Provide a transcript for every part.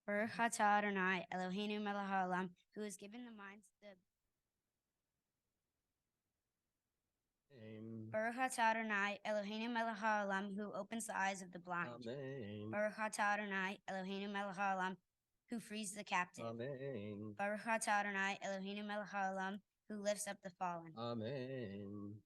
Baruch atah Adonai Eloheinu melech haolam, who has given the minds Baruch atah Adonai Eloheinu melech haolam, who opens the eyes of the blind. Amen. Baruch atah Adonai Eloheinu melech haolam, who frees the captive. Amen. Baruch atah Adonai Eloheinu melech haolam, who lifts up the fallen. Amen.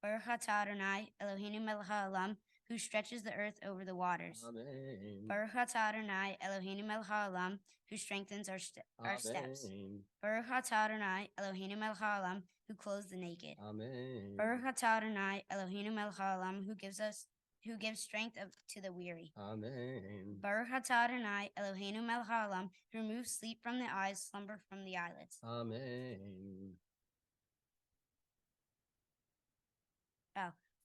Baruch atah Adonai Eloheinu melech haolam, who stretches the earth over the waters. Amen. Baruch atah Adonai Eloheinu melech haolam, who strengthens our steps. Baruch atah Adonai Eloheinu melech haolam, who clothes the naked. Amen. Baruch atah Adonai Eloheinu melech haolam, who gives strength to the weary. Amen. Baruch atah Adonai Eloheinu melech haolam, who removes sleep from the eyes, slumber from the eyelids. Amen.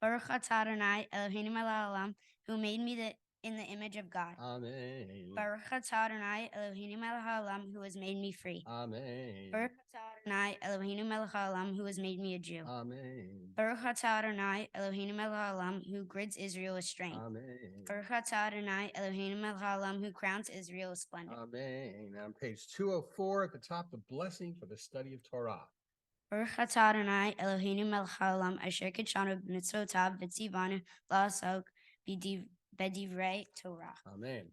Baruch atah Adonai Eloheinu melech haolam, who made me in the image of God. Amen. Baruch atah Adonai Eloheinu melech haolam, who has made me free. Amen. Baruch atah Adonai Eloheinu melech haolam, who has made me a Jew. Amen. Baruch atah Adonai Eloheinu melech haolam, who grids Israel with strength. Amen. Baruch atah Adonai Eloheinu melech haolam, who crowns Israel with splendor. Amen. On page 204 at the top, the blessing for the study of Torah. Baruch atah Adonai Eloheinu melech haolam, asher kitshanu b'mitzvotav v'tzivanu la'asok b'divrei Torah. Amen.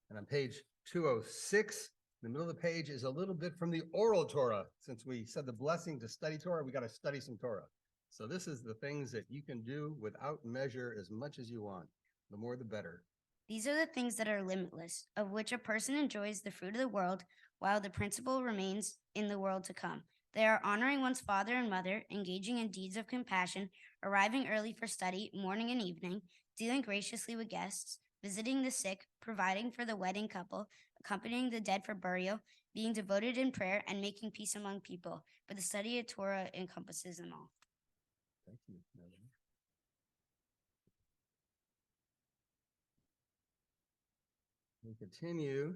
And on page 206, in the middle of the page is a little bit from the oral Torah. Since we said the blessing to study Torah, we got to study some Torah. So this is the things that you can do without measure as much as you want. The more, the better. These are the things that are limitless, of which a person enjoys the fruit of the world, while the principle remains in the world to come. They are honoring one's father and mother, engaging in deeds of compassion, arriving early for study, morning and evening, dealing graciously with guests, visiting the sick, providing for the wedding couple, accompanying the dead for burial, being devoted in prayer, and making peace among people. But the study of Torah encompasses them all. Thank you. We continue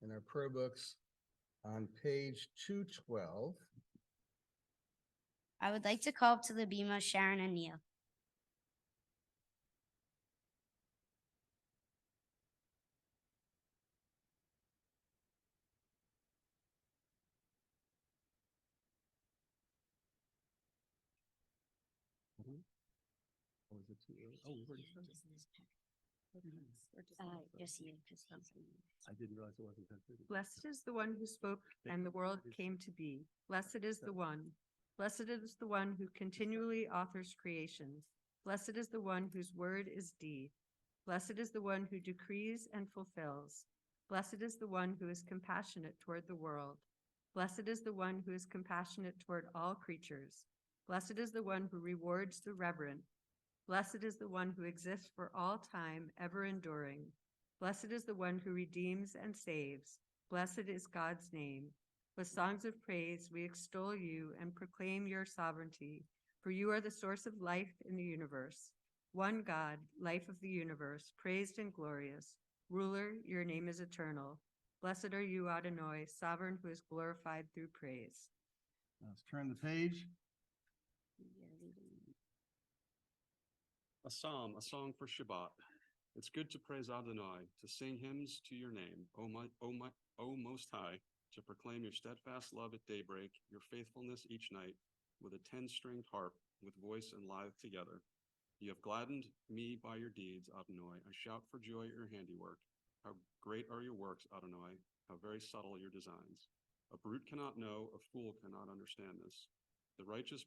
in our prayer books on page 212. I would like to call up to the bima Sharon and Neil. Or was it too early? Oh, we've already started. Just you, because I didn't realize it wasn't 10:30. Blessed is the one who spoke and the world came to be. Blessed is the one. Blessed is the one who continually authors creations. Blessed is the one whose word is deed. Blessed is the one who decrees and fulfills. Blessed is the one who is compassionate toward the world. Blessed is the one who is compassionate toward all creatures. Blessed is the one who rewards the reverent. Blessed is the one who exists for all time, ever enduring. Blessed is the one who redeems and saves. Blessed is God's name. With songs of praise, we extol you and proclaim your sovereignty, for you are the source of life in the universe. One God, life of the universe, praised and glorious. Ruler, your name is eternal. Blessed are you, Adonai, sovereign who is glorified through praise. Let's turn the page. A psalm, a song for Shabbat. It's good to praise Adonai, to sing hymns to your name, O Most High, to proclaim your steadfast love at daybreak, your faithfulness each night, with a 10-stringed harp, with voice and lyre together. You have gladdened me by your deeds, Adonai. I shout for joy at your handiwork. How great are your works, Adonai, how very subtle your designs. A brute cannot know, a fool cannot understand this. The righteous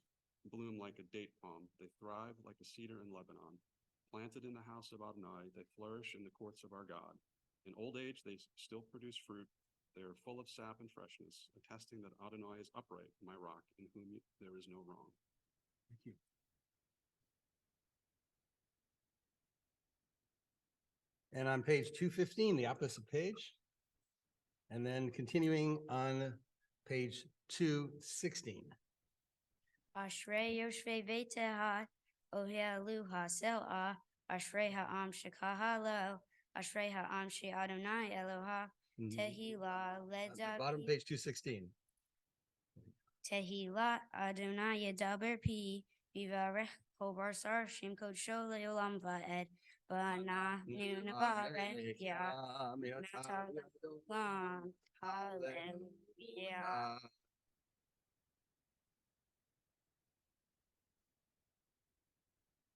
bloom like a date palm, they thrive like a cedar in Lebanon. Planted in the house of Adonai, they flourish in the courts of our God. In old age, they still produce fruit. They are full of sap and freshness, attesting that Adonai is upright, my rock, in whom there is no wrong. Thank you. And on page 215, the opposite page. And then continuing on page 216. Ashrei Yoshvei Veteha, Ohealu HaSel'ah, Ashrei Ha'am Shekahalo, Ashrei Ha'am She Adonai Eloha, Tehillah Ledab. Bottom page 216. Tehillah Adonai Yedaber Pi, Vivarech Kol Barsar Shem Kodsho Leolam Va'ed, Bana Nunavare, Ya, Natalie Hallelujah.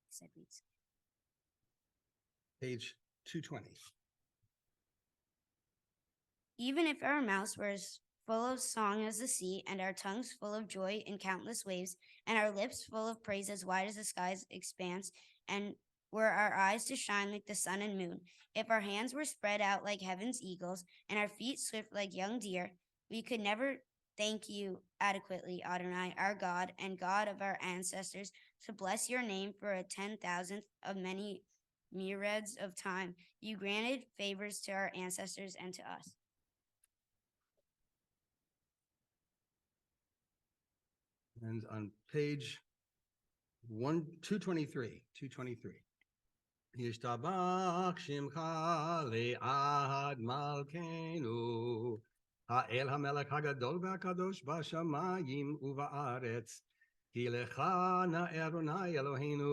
Said reads. Page 220. Even if our mouths were as full of song as the sea, and our tongues full of joy in countless waves, and our lips full of praise as wide as the sky's expanse, and were our eyes to shine like the sun and moon, if our hands were spread out like heaven's eagles, and our feet swift like young deer, we could never thank you adequately, Adonai, our God and God of our ancestors, to bless your name for a 10,000th of many myriads of time. You granted favors to our ancestors and to us. And on page 223. Yishtabach Shimcha Le'ad Malkeinu Ha'el HaMelech HaGadol VaKadosh B'Shamayim U'Ba'aretz Ki Lecha Na'eronai Eloheinu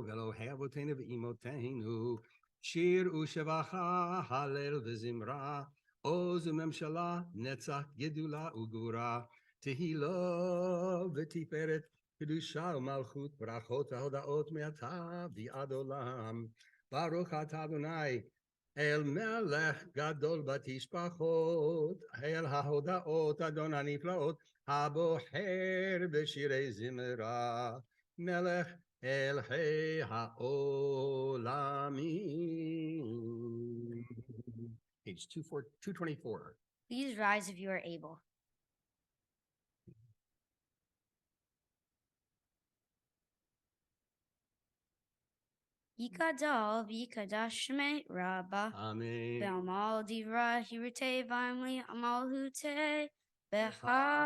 V'Elohei Avoteinu V'Imoteinu Shir U'Shevacha Halel V'Zimra Oz U'Memshala Netzach Gedula U'Gura Tehila V'Tiferet Kedusha Malchut Brachot Hodaot Me'ata V'Ad Olam Baruch Atah Adonai El Melech Gadol Batishpachot El HaHodaot Adon HaNiflaot Haboher B'Shirei Zimra Melech Elhei HaOlamim. Page 224. Please rise if you are able. Yikadal v'yikadash shmei Rabba. Amen. Be'amal divra hirute v'amli amal hute. B'chayevon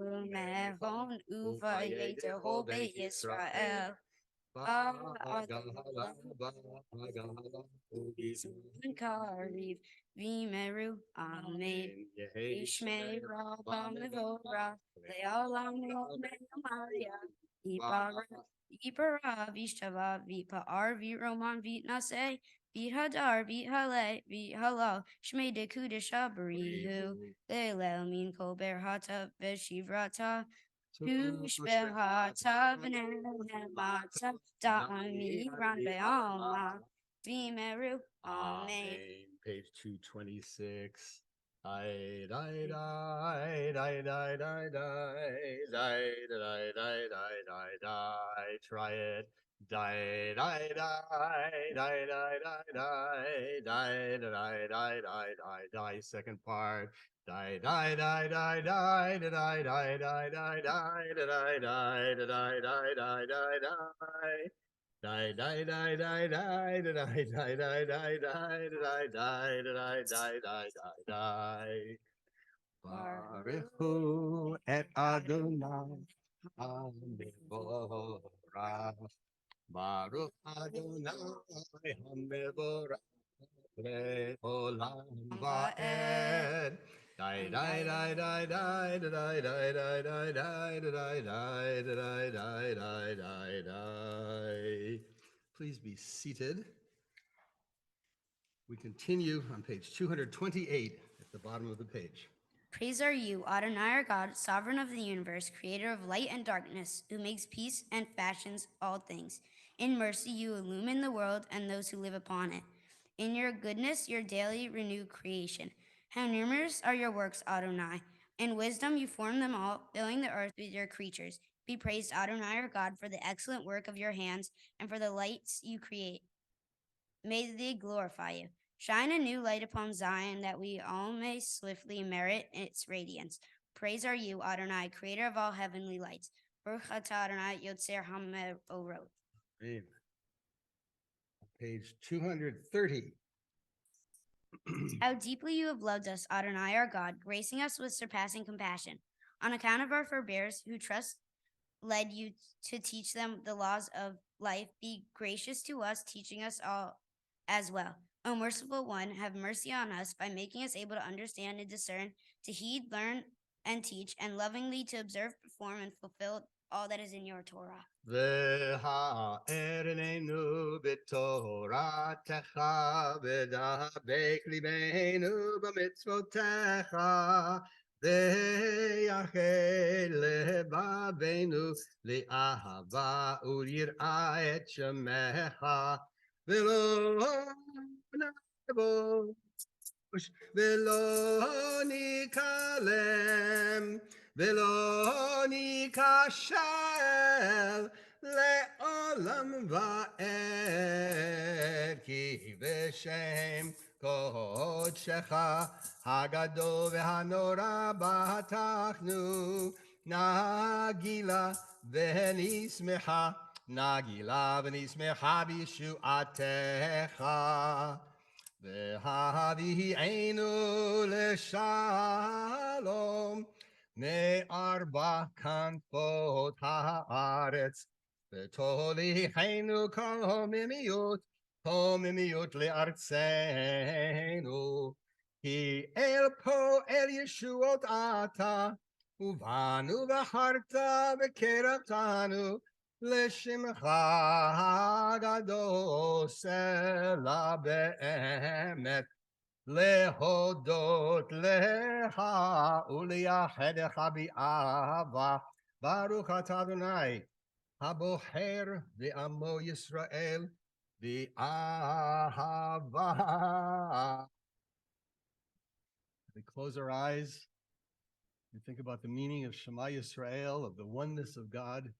u'mehon uvayetehol be'Yisrael. Kariv v'meru amen. Yishmei Rabba mevora le'olam le'olam Maria. V'ipara v'ishtava v'ipa'ar v'roman v'nase v'hadar v'hale v'halal shmei dekudesha barihu le'lel min kol berhata v'shivrata Tushbehata v'nemata da'ami ran be'alma v'meru amen. Page 226. Die, die, die, die, die, die, die, die, die, die, die, die, die, try it. Die, die, die, die, die, die, die, die, die, die, die, die, die, second part. Die, die, die, die, die, die, die, die, die, die, die, die, die, die, die, die, die, die, die. Die, die, die, die, die, die, die, die, die, die, die, die, die, die, die. Baruchu et Adonai HaMevorach. Baruch Adonai HaMevorach le'olam va'ed. Die, die, die, die, die, die, die, die, die, die, die, die. Please be seated. We continue on page 228 at the bottom of the page. Praise are you, Adonai our God, sovereign of the universe, creator of light and darkness, who makes peace and fashions all things. In mercy you illumine the world and those who live upon it. In your goodness your daily renew creation. How numerous are your works, Adonai. In wisdom you form them all, filling the earth with your creatures. Be praised, Adonai our God, for the excellent work of your hands and for the lights you create. May they glorify you. Shine a new light upon Zion, that we all may swiftly merit its radiance. Praise are you, Adonai, creator of all heavenly lights. Baruch atah Adonai Yotzer HaMevorot. Amen. Page 230. How deeply you have loved us, Adonai our God, gracing us with surpassing compassion. On account of our forbears who trust led you to teach them the laws of life, be gracious to us, teaching us all as well. O merciful one, have mercy on us by making us able to understand and discern, to heed, learn, and teach, and lovingly to observe, perform, and fulfill all that is in your Torah. והארננו בתורתך ודבק ליבנו במצוותיך ויחל לבבינו לאהבה וליראה את שמך ולא נבוש ולא ניכלם ולא ניכשל לעולם ועד כי בשם קודשך הגדול והנורא בטחנו נגילה ונשמחה נגילה ונשמחה בישועתך והביאנו לשלום מארבע כנפות הארץ ותוליכנו קוממיות לארצנו כי אל פועל ישועות אתה ובנו בחרת וקרבתנו לשמך הגדול סלע באמת להודות לך ולייחדך באהבה ברוך אתה אדוני הבוחר בעמו ישראל באהבה. We close our eyes and think about the meaning of Shema Yisrael, of the oneness of God,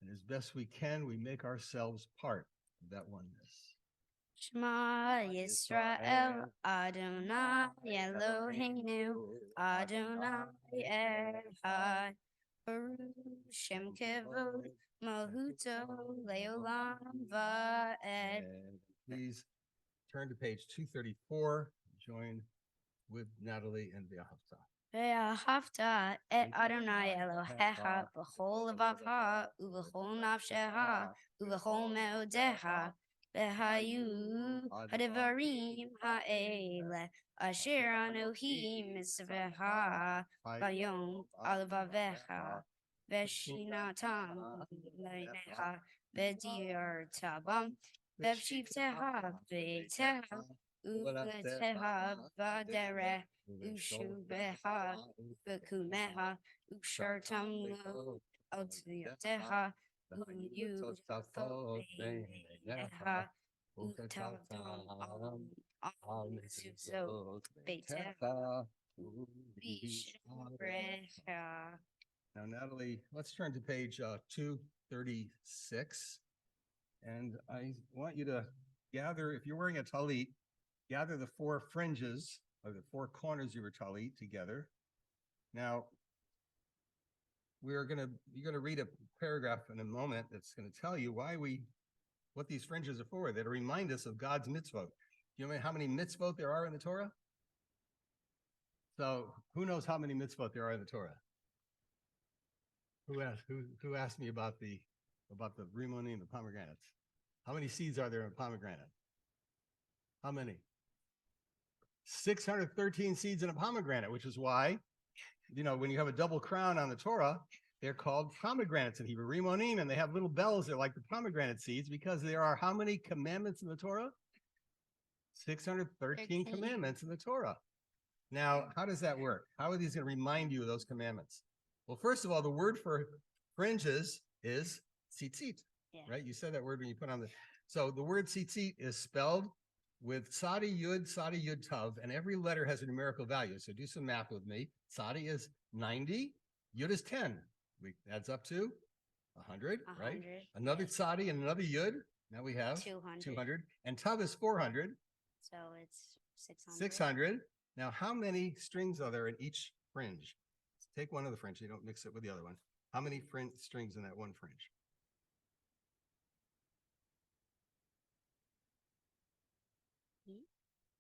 and as best we can, we make ourselves part of that oneness. Shema Yisrael, Adonai Eloheinu, Adonai Echad, Baruch Shem Kevod, Mahuto Leolam Va'ed. And please turn to page 234, join with Natalie and Be'ahavta. ואהבת את אדוני אלוהיך בכל לבבך ובכל נפשך ובכל מאודיך והיו הדברים האלה אשר אנוכי מצווך ביום על לבביך ושינתם לעיניך ודירת בם ובשבתך ביתך ובלתך בדרך ושובך וקומך ושרתם לו על תביעותיך ויהיו שפות בעיניך וכתבתם על מזוזות ביתך ובשעריך. Now, Natalie, let's turn to page 236. And I want you to gather, if you're wearing a talit, gather the four fringes or the four corners of your talit together. Now, you're going to read a paragraph in a moment that's going to tell you what these fringes are for. That remind us of God's mitzvot. You know how many mitzvot there are in the Torah? So who knows how many mitzvot there are in the Torah? Who asked me about the rimoni and the pomegranates? How many seeds are there in a pomegranate? How many? 613 seeds in a pomegranate, which is why, when you have a double crown on the Torah, they're called pomegranates in Hebrew, rimonim, and they have little bells that are like the pomegranate seeds because there are how many commandments in the Torah? 613 commandments in the Torah. Now, how does that work? How are these going to remind you of those commandments? Well, first of all, the word for fringes is tzitzit, right? You said that word when you put on so the word tzitzit is spelled with Sadi Yud Tav, and every letter has a numerical value. So do some math with me. Sadi is 90, Yud is 10. Adds up to 100, right? Another Sadi and another Yud. Now we have 200. And Tav is 400. So it's 600. 600. Now, how many strings are there in each fringe? Take one of the fringe. You don't mix it with the other one. How many strings in that one fringe?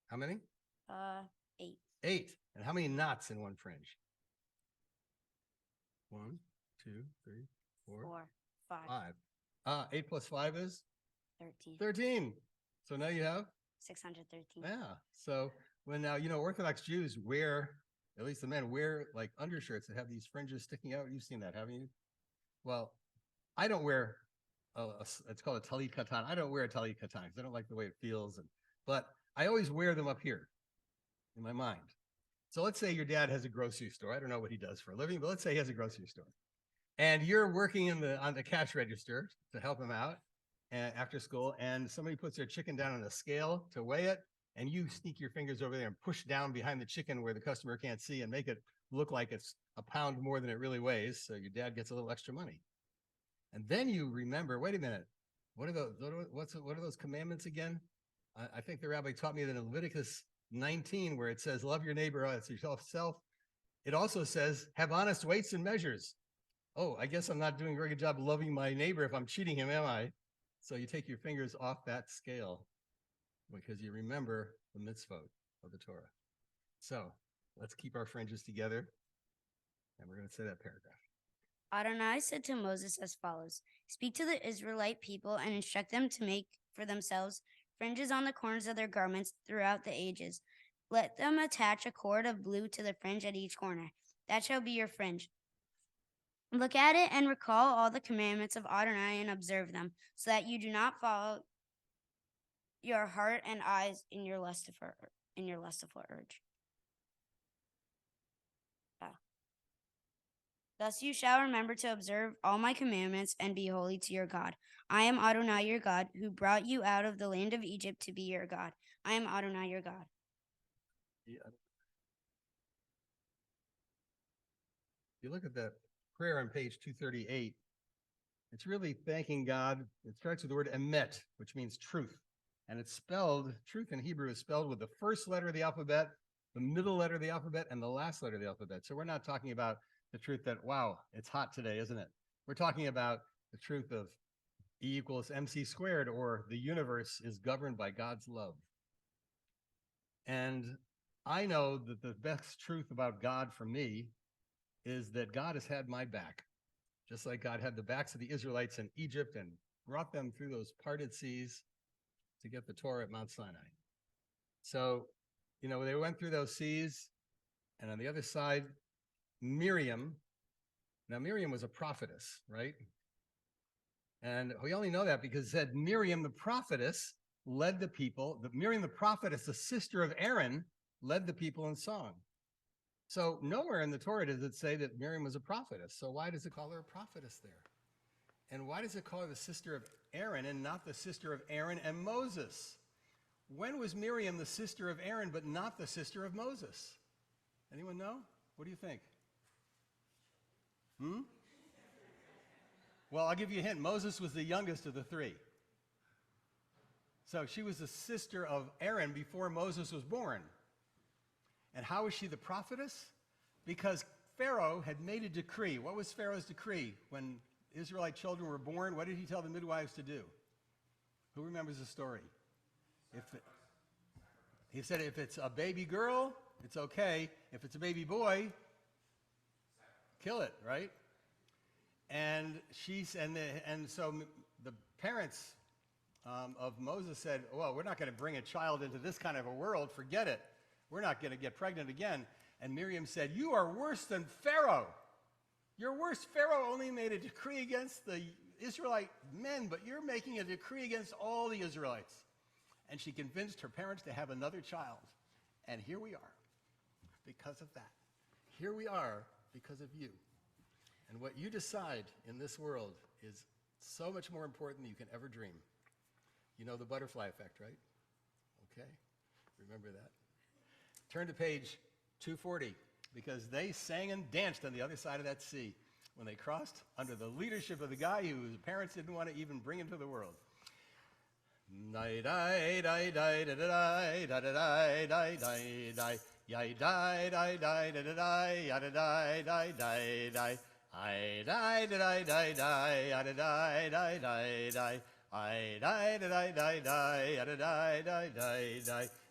How many? 8. 8. And how many knots in one fringe? 1, 2, 3, 4, 5. 8 plus 5 is? 13. 13. So now you have? 613. Yeah. So when now, Orthodox Jews wear, at least the men wear like undershirts that have these fringes sticking out. You've seen that, haven't you? Well, I don't wear, it's called a talit katan. I don't wear a talit katan because I don't like the way it feels. But I always wear them up here in my mind. So let's say your dad has a grocery store. I don't know what he does for a living, but let's say he has a grocery store. And you're working on the cash register to help him out after school, and somebody puts their chicken down on a scale to weigh it, and you sneak your fingers over there and push down behind the chicken where the customer can't see and make it look like it's a pound more than it really weighs, so your dad gets a little extra money. And then you remember, wait a minute, what are those commandments again? I think the rabbi taught me that in Leviticus 19, where it says, love your neighbor as yourself. It also says, have honest weights and measures. Oh, I guess I'm not doing a very good job loving my neighbor if I'm cheating him, am I? So you take your fingers off that scale because you remember the mitzvah of the Torah. So let's keep our fringes together. And we're going to say that paragraph. Adonai said to Moses as follows, speak to the Israelite people and instruct them to make for themselves fringes on the corners of their garments throughout the ages. Let them attach a cord of blue to the fringe at each corner. That shall be your fringe. Look at it and recall all the commandments of Adonai and observe them, so that you do not follow your heart and eyes in your lustful urge. Thus you shall remember to observe all my commandments and be holy to your God. I am Adonai your God, who brought you out of the land of Egypt to be your God. I am Adonai your God. Yeah. If you look at that prayer on page 238, it's really thanking God. It starts with the word emet, which means truth. And it's spelled, truth in Hebrew is spelled with the first letter of the alphabet, the middle letter of the alphabet, and the last letter of the alphabet. So we're not talking about the truth that, wow, it's hot today, isn't it? We're talking about the truth of E equals MC squared, or the universe is governed by God's love. And I know that the best truth about God for me is that God has had my back, just like God had the backs of the Israelites in Egypt and brought them through those parted seas to get the Torah at Mount Sinai. So, you know, they went through those seas, and on the other side, Miriam. Now, Miriam was a prophetess, right? And we only know that because it said Miriam, the prophetess, led the people. Miriam, the prophetess, the sister of Aaron, led the people in song. So nowhere in the Torah does it say that Miriam was a prophetess. So why does it call her a prophetess there? And why does it call her the sister of Aaron and not the sister of Aaron and Moses? When was Miriam the sister of Aaron but not the sister of Moses? Anyone know? What do you think? Well, I'll give you a hint. Moses was the youngest of the three. So she was the sister of Aaron before Moses was born. And how was she the prophetess? Because Pharaoh had made a decree. What was Pharaoh's decree? When Israelite children were born, what did he tell the midwives to do? Who remembers the story? He said if it's a baby girl, it's okay. If it's a baby boy, kill it, right? And so the parents of Moses said, well, we're not going to bring a child into this kind of a world. Forget it. We're not going to get pregnant again. And Miriam said, you are worse than Pharaoh. You're worse. Pharaoh only made a decree against the Israelite men, but you're making a decree against all the Israelites. And she convinced her parents to have another child. And here we are because of that. Here we are because of you. And what you decide in this world is so much more important than you can ever dream. You know the butterfly effect, right? Okay, remember that. Turn to page 240, because they sang and danced on the other side of that sea when they crossed under the leadership of the guy whose parents didn't want to even bring into the world.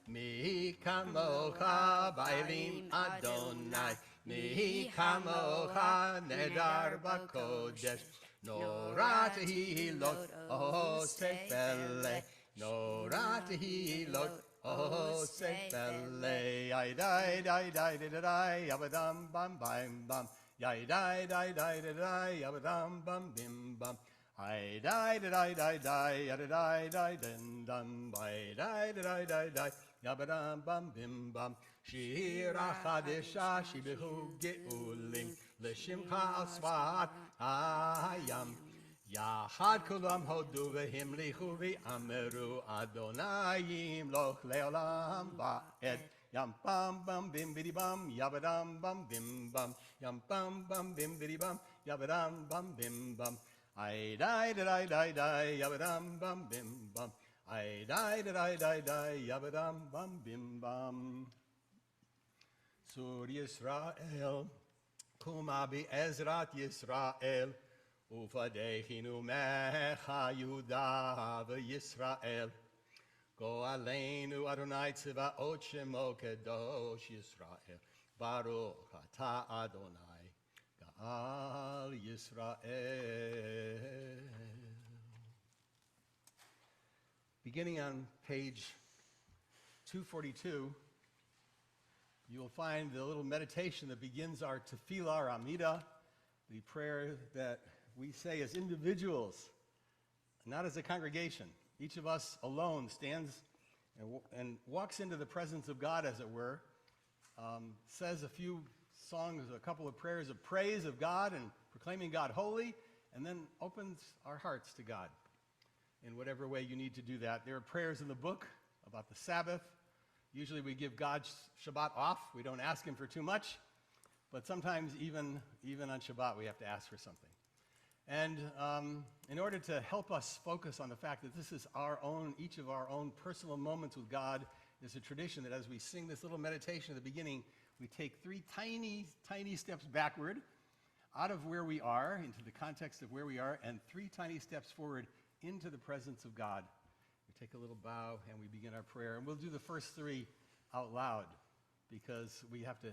Mi kamocha bailim Adonai, mi kamocha nedar bakodesh, nora tehilot oh sefele, nora tehilot oh sefele, ay dai dai dai dai dai abadam bam bam bam, ay dai dai dai dai dai abadam bam bim bam. I die da die die die ya da die die den dum by die da die die die ya ba dum bum bim bum shira chadisha shibehu geulim l'shimcha asvat ayam yachad kulam hodu v'himlichu v'ameru Adonai loch leolam ba'ed yam bum bum bim bidi bum yabadam bum bim bum yam bum bum bim bidi bum yabadam bum bim bum I die da die die die yabadam bum bim bum I die da die die die yabadam bum bim bum Sur Yisrael Kuma bi Ezrat Yisrael Ufadechinu mecha Yehuda v'Yisrael Go aleinu Adonai tziva'ot shemo kadosh Yisrael Baruch atah Adonai Ga'al Yisrael. Beginning on page 242, you will find the little meditation that begins our tefillah, our Amidah, the prayer that we say as individuals, not as a congregation. Each of us alone stands and walks into the presence of God, as it were, says a few songs, a couple of prayers of praise of God and proclaiming God holy, and then opens our hearts to God in whatever way you need to do that. There are prayers in the book about the Sabbath. Usually we give God Shabbat off. We don't ask him for too much, but sometimes even on Shabbat we have to ask for something. And in order to help us focus on the fact that this is our own, each of our own personal moments with God, there's a tradition that as we sing this little meditation at the beginning, we take 3 tiny, tiny steps backward out of where we are, into the context of where we are, and 3 tiny steps forward into the presence of God. We take a little bow and we begin our prayer. And we'll do the first 3 out loud because we have to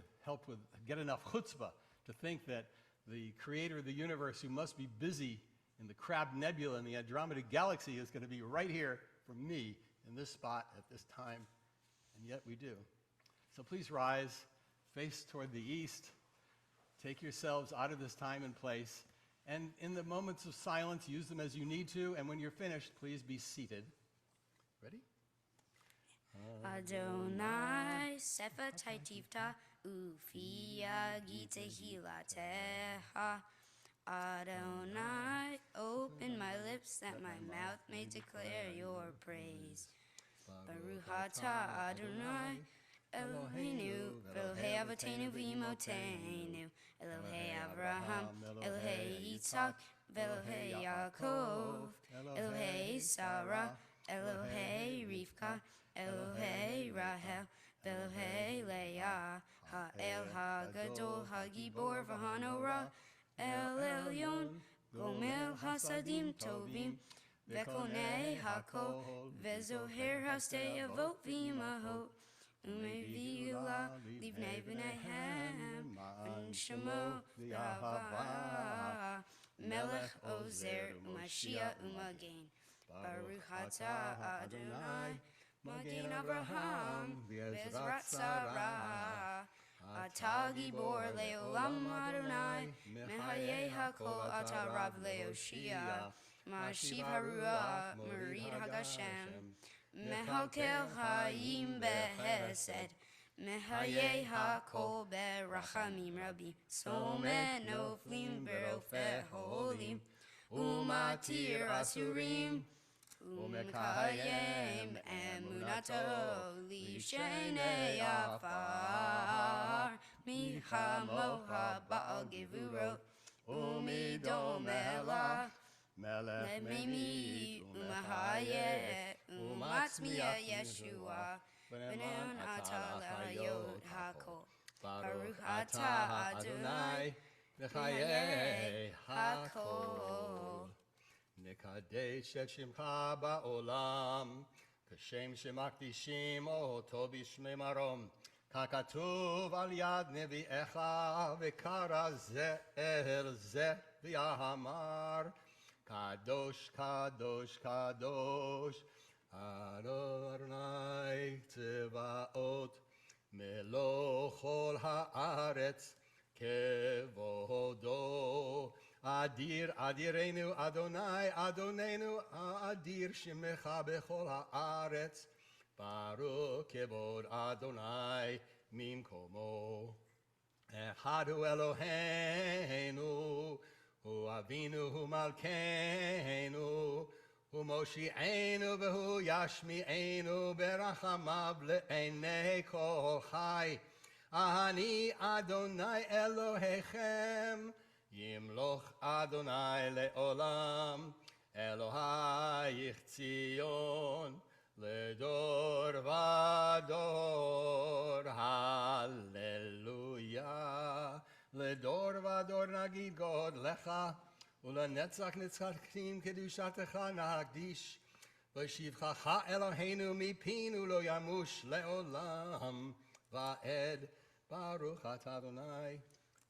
get enough chutzpah to think that the creator of the universe, who must be busy in the Crab Nebula in the Andromeda Galaxy, is going to be right here for me in this spot at this time. And yet we do. So please rise, face toward the east, take yourselves out of this time and place, and in the moments of silence, use them as you need to, and when you're finished, please be seated. Ready? Adonai sefa taitivta ufia gitehilateha. Adonai, open my lips that my mouth may declare your praise. Baruch atah Adonai, Eloheinu, Elohei Avotenu v'Imotenu, Elohei Abraham, Elohei Yitzhak, Elohei Yaakov, Elohei Sarah, Elohei Rivka, Elohei Rahel, Elohei Leah, Ha'el HaGadol, HaGibor v'Hanorah, El Elyon, Gomel Hasadim Tovim, Vekonei Hakol, Vezoher Hastei Avot v'Imahot, Umevi'ula Livnei B'neihem, Unshamo V'Ahava, Melech Ozer Umashiach Umagain, Baruch atah Adonai, Magen Abraham, Bezrat Sarah, Atah Gibor Leolam Adonai, Mehayeh Hakol Atah Rav Leoshia, Mashiv Haruah, Merid Hagashem, Mehakel Hayim Behesed, Mehayeh Hakol Berachamim Rabbi, Somen Oflim Berofeh Holim, Umatir Asurim, Umekayem Emunato Lishenei Afar, Mihamo Haba'al Gevurot, Umidomela, Melech Memi, Umahaye, Umatzmiya Yeshua, Benon Atah Lahayot Hakol, Baruch atah Adonai, Mechayeh Hakol. Nekadesh et shimcha ba'olam, kashem shemakdishim oto b'shmei marom, kakatuv al yad nevi'echa v'kara ze el ze v'yahamar, kadosh, kadosh, kadosh, Adonai tzvaot, meloch kol haaretz, kevodo, Adir, Adirenu, Adonai, Adonenu, Adir Shemecha Bechol Haaretz. Baruch Kevod Adonai Mimkomo. Echadu Eloheinu, Hu Avinu, Hu Malkeinu, Hu Moshi'enu, V'hu Yashmi'enu, Berachamav Le'enei Kol Chai. Ani Adonai Elohechem, Yimloch Adonai Le'olam, Elohai Zion, Ledor Vador, Hallelujah. Ledor Vador Nagid God Lecha, Ulenetzach Nitzchachim Kedushatecha Nagdish, V'shivchacha Eloheinu Mipinu Lo Yamush Le'olam, Va'ed Baruch Atah Adonai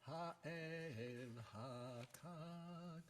Ha'el HaKadosh.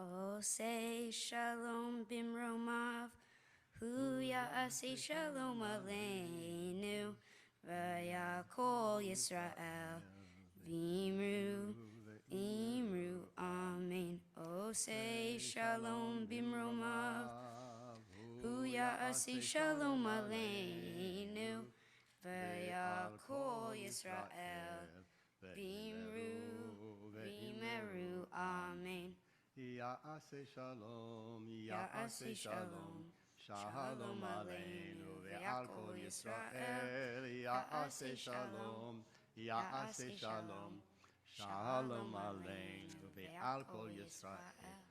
Oh, say shalom bimromav, hu ya'aseh shalom aleinu, v'yakol Yisrael, v'imru, imru, amen. Oh, say shalom bimromav, hu ya'aseh shalom aleinu, v'yakol Yisrael, v'imru, v'imru, amen. Ya'aseh shalom, Ya'aseh shalom, shalom aleinu ve'al kol Yisrael. Ya'aseh shalom, ya'aseh shalom, shalom aleinu ve'al kol Yisrael.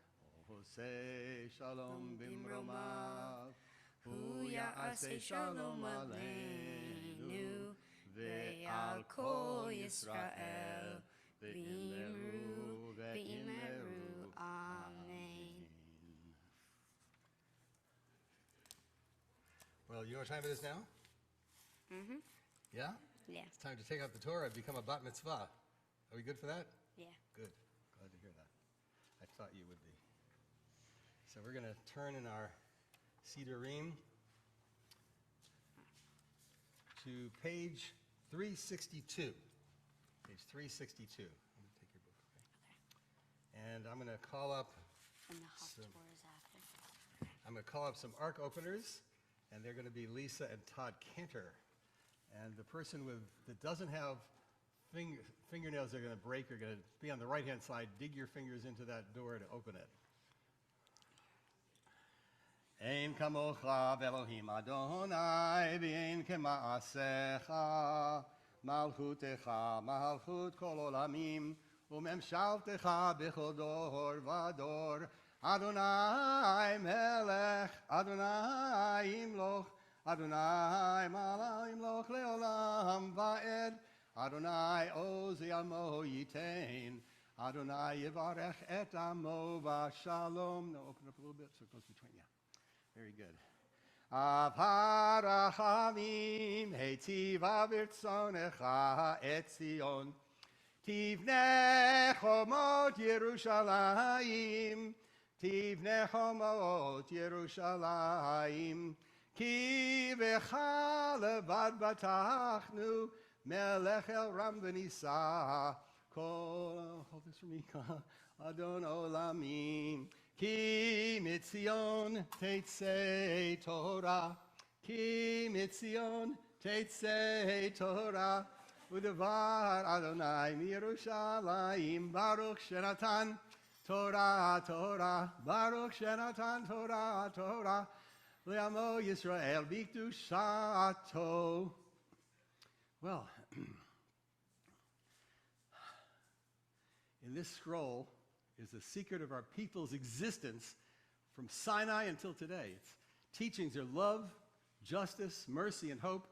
Oseh shalom bimromav, hu ya'aseh shalom aleinu ve'al kol Yisrael. Ve'imru, ve'imru, amen. Well, you know what time it is now? Mm-hmm. Yeah? Yeah. It's time to take out the Torah and become a bat mitzvah. Are we good for that? Yeah. Good. Glad to hear that. I thought you would be. So we're going to turn in our Sidurim to page 362. Page 362. I'm going to take your book, okay? And I'm going to call up And the Some- Haftorah is after. I'm going to call up some ARC openers, and they're going to be Lisa and Todd Cantor. And the person that doesn't have fingernails that are going to break are going to be on the right-hand side. Dig your fingers into that door to open it. Ein kamocha Elohim Adonai v'ein kema'asecha malchutecha malchut kol olamim u'memshaltecha b'chol dor v'dor Adonai melech Adonai imloch Adonai malach imloch leolam va'ed Adonai oz yamo yitain Adonai yivarech et amo v'shalom. Now open up a little bit so it goes between you. Very good. Avarachamim hetiva virtzonecha etzion tivne chomot Yerushalayim tivne chomot Yerushalayim ki v'cha levad batachnu melech el ram v'nisa kol hold this for me Adon olamim Ki mitzion teitzei Torah, Ki mitzion teitzei Torah, Udevar Adonai miYerushalayim, Baruch Shenatan Torah, Torah, Baruch Shenatan Torah, Torah, Le'amo Yisrael b'kedushato. Well, in this scroll, is the secret of our people's existence from Sinai until today. Its teachings are love, justice, mercy, and hope.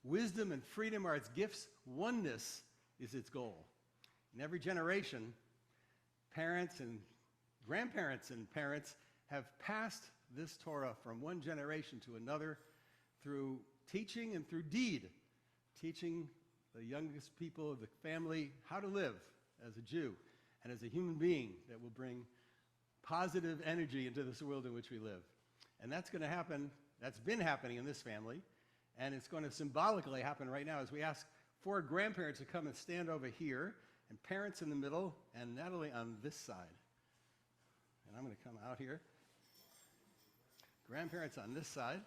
Wisdom and freedom are its gifts. Oneness is its goal. In every generation, parents and grandparents and parents have passed this Torah from one generation to another through teaching and through deed, teaching the youngest people of the family how to live as a Jew and as a human being that will bring positive energy into this world in which we live. And that's going to happen, that's been happening in this family, and it's going to symbolically happen right now as we ask 4 grandparents to come and stand over here, and parents in the middle, and Natalie on this side. And I'm going to come out here. Grandparents on this side.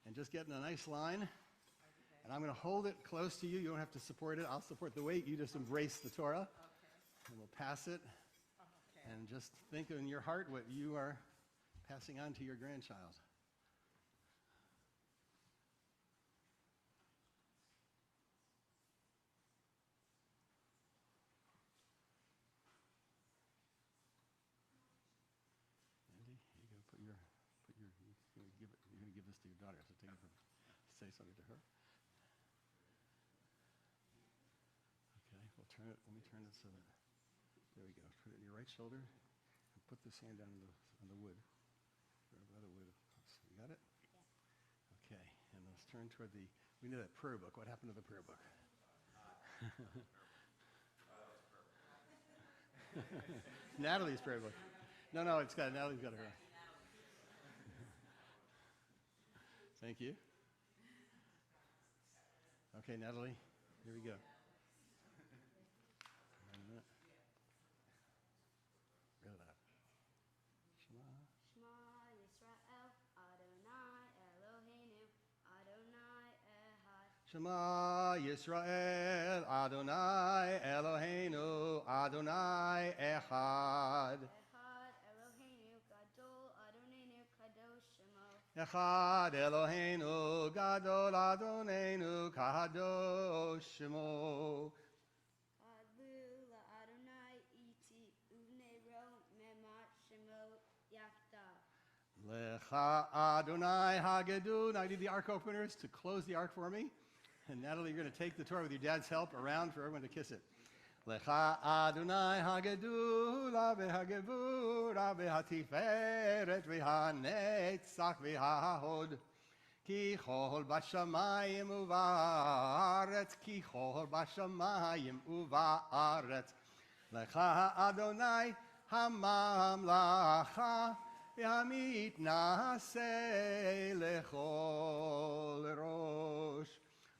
And just get in a nice line. And I'm going to hold it close to you. You don't have to support it. I'll support the weight. You just embrace the Torah. And we'll pass it. And just think in your heart what you are passing on to your grandchild. Andy, you go you're going to give this to your daughter. So take it from, say something to her. Turn it, let me turn it so that, there we go. Put it in your right shoulder and put this hand down on the wood. By the wood. You got it? Yeah. Okay, and let's turn toward we need that prayer book. What happened to the prayer book? Natalie's prayer book. No, Natalie's got her. Thank you. Okay, Natalie, here we go. Shema Yisrael, Adonai Eloheinu, Adonai Echad. Echad Eloheinu Gadol, Adonenu Kadosh Shemo. Echad Eloheinu Gadol, Adonenu Kadosh Shemo. Adlu LaAdonai Iti Uvnei Ro Memat Shemo Yakta. Lecha Adonai Hagedu. Now I need the ark openers to close the ark for me. And Natalie, you're going to take the Torah with your dad's help around for everyone to kiss it. Lecha Adonai hagedula v'hagevura v'hatiferet v'hanetzach v'hahod ki chol b'shamayim u'va'aretz ki chol b'shamayim u'va'aretz Lecha Adonai hamamlacha v'hamitnaseh lechol rosh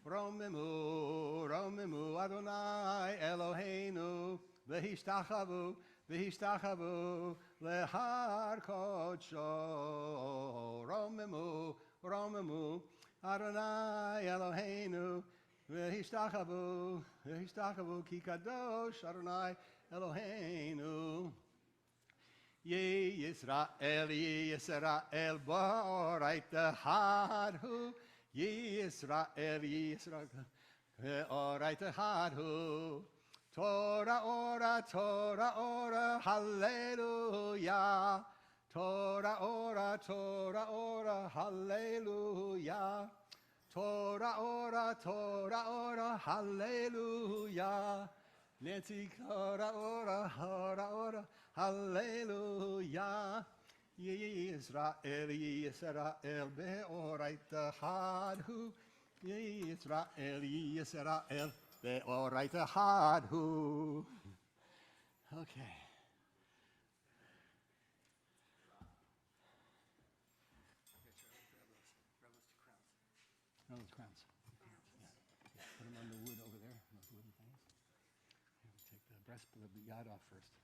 Romemu Adonai Eloheinu v'hishtachavu lehar kodsho Romemu Adonai Eloheinu, v'hishtachavu ki kadosh Adonai Eloheinu. Ye Yisrael, b'orait hadhu. Ye Yisrael, b'orait hadhu. Torah ora, hallelujah. Torah ora, hallelujah. Torah ora, hallelujah. Nancy, Torah ora, hallelujah. Ye Yisrael, be'orait hadhu. Ye Yisrael, be'orait hadhu. Okay. Grab those crowns. Yeah. Put them on the wood over there, those wooden things. Here, we take the breastplate of the yad off first.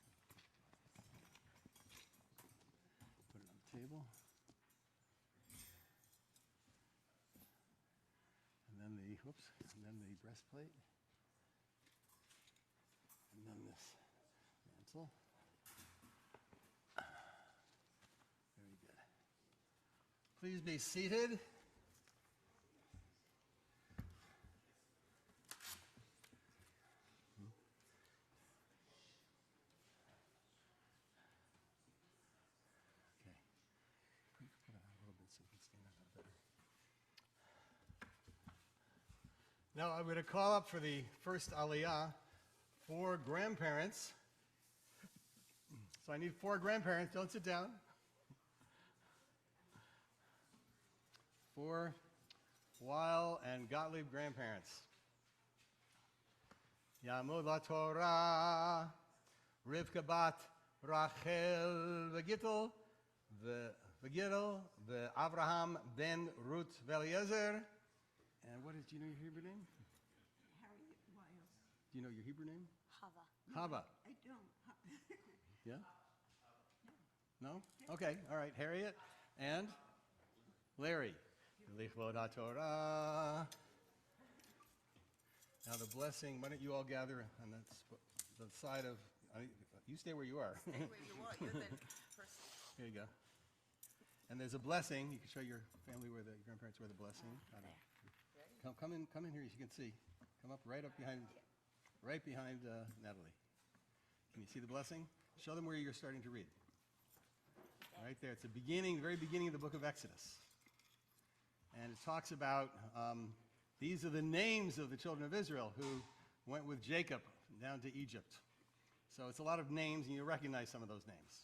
Put it on the table. And then the breastplate. And then this mantle. Very good. Please be seated. Now I'm going to call up for the first aliyah 4 grandparents. So I need 4 grandparents. Don't sit down. 4 Weil and Gottlieb grandparents. Yamud LaTorah, Rivka bat Rachel v'Gittel, Avraham ben Ruth v'Eliezer. And do you know your Hebrew name? Harriet Wiles. Do you know your Hebrew name? Hava. Hava. I don't. Yeah? No? Okay, all right. Harriet and Larry. Lichvod HaTorah. Now the blessing, why don't you all gather on the side of, you stay where you are. Stay where you are. You're the person. Here you go. And there's a blessing. You can show your family where your grandparents wear the blessing. Come in here as you can see. Come up right behind Natalie. Can you see the blessing? Show them where you're starting to read. Right there. It's the very beginning of the book of Exodus. And it talks about, these are the names of the children of Israel who went with Jacob down to Egypt. So it's a lot of names, and you'll recognize some of those names.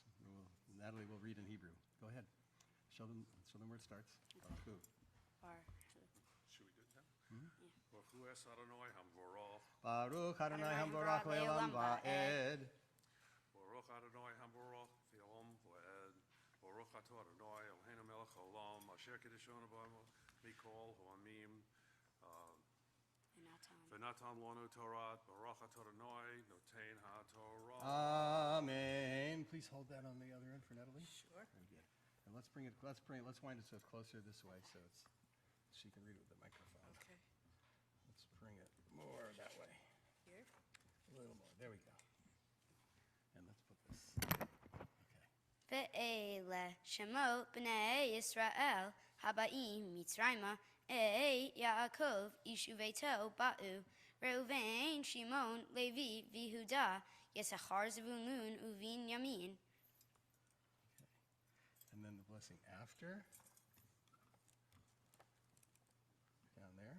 Natalie will read in Hebrew. Go ahead. Show them where it starts. Should we do it now? Baruch es Adonai Hamvorach. Baruch Adonai Hamvorach le'olam va'ed. Baruch Adonai Hamvorach v'olam va'ed. Baruch atah Adonai Eloheinu melech haolam asher kiddushonu b'amo mikol ha'amim. V'natan lanu Torah. Baruch atah Adonai notein ha'Torah. Amen. Please hold that on the other end for Natalie. Sure. Very good. And let's wind it so it's closer this way so she can read it with the microphone. Okay. Let's bring it more that way. Here. A little more. There we go. And let's put this. Ve'ele Shemot b'nei Yisrael haba'im Mitzrayma Yaakov ishu veto ba'u Reuven Shimon Levi v'Yehuda Yisachar Zevulun uVinyamin. And then the blessing after. Down there.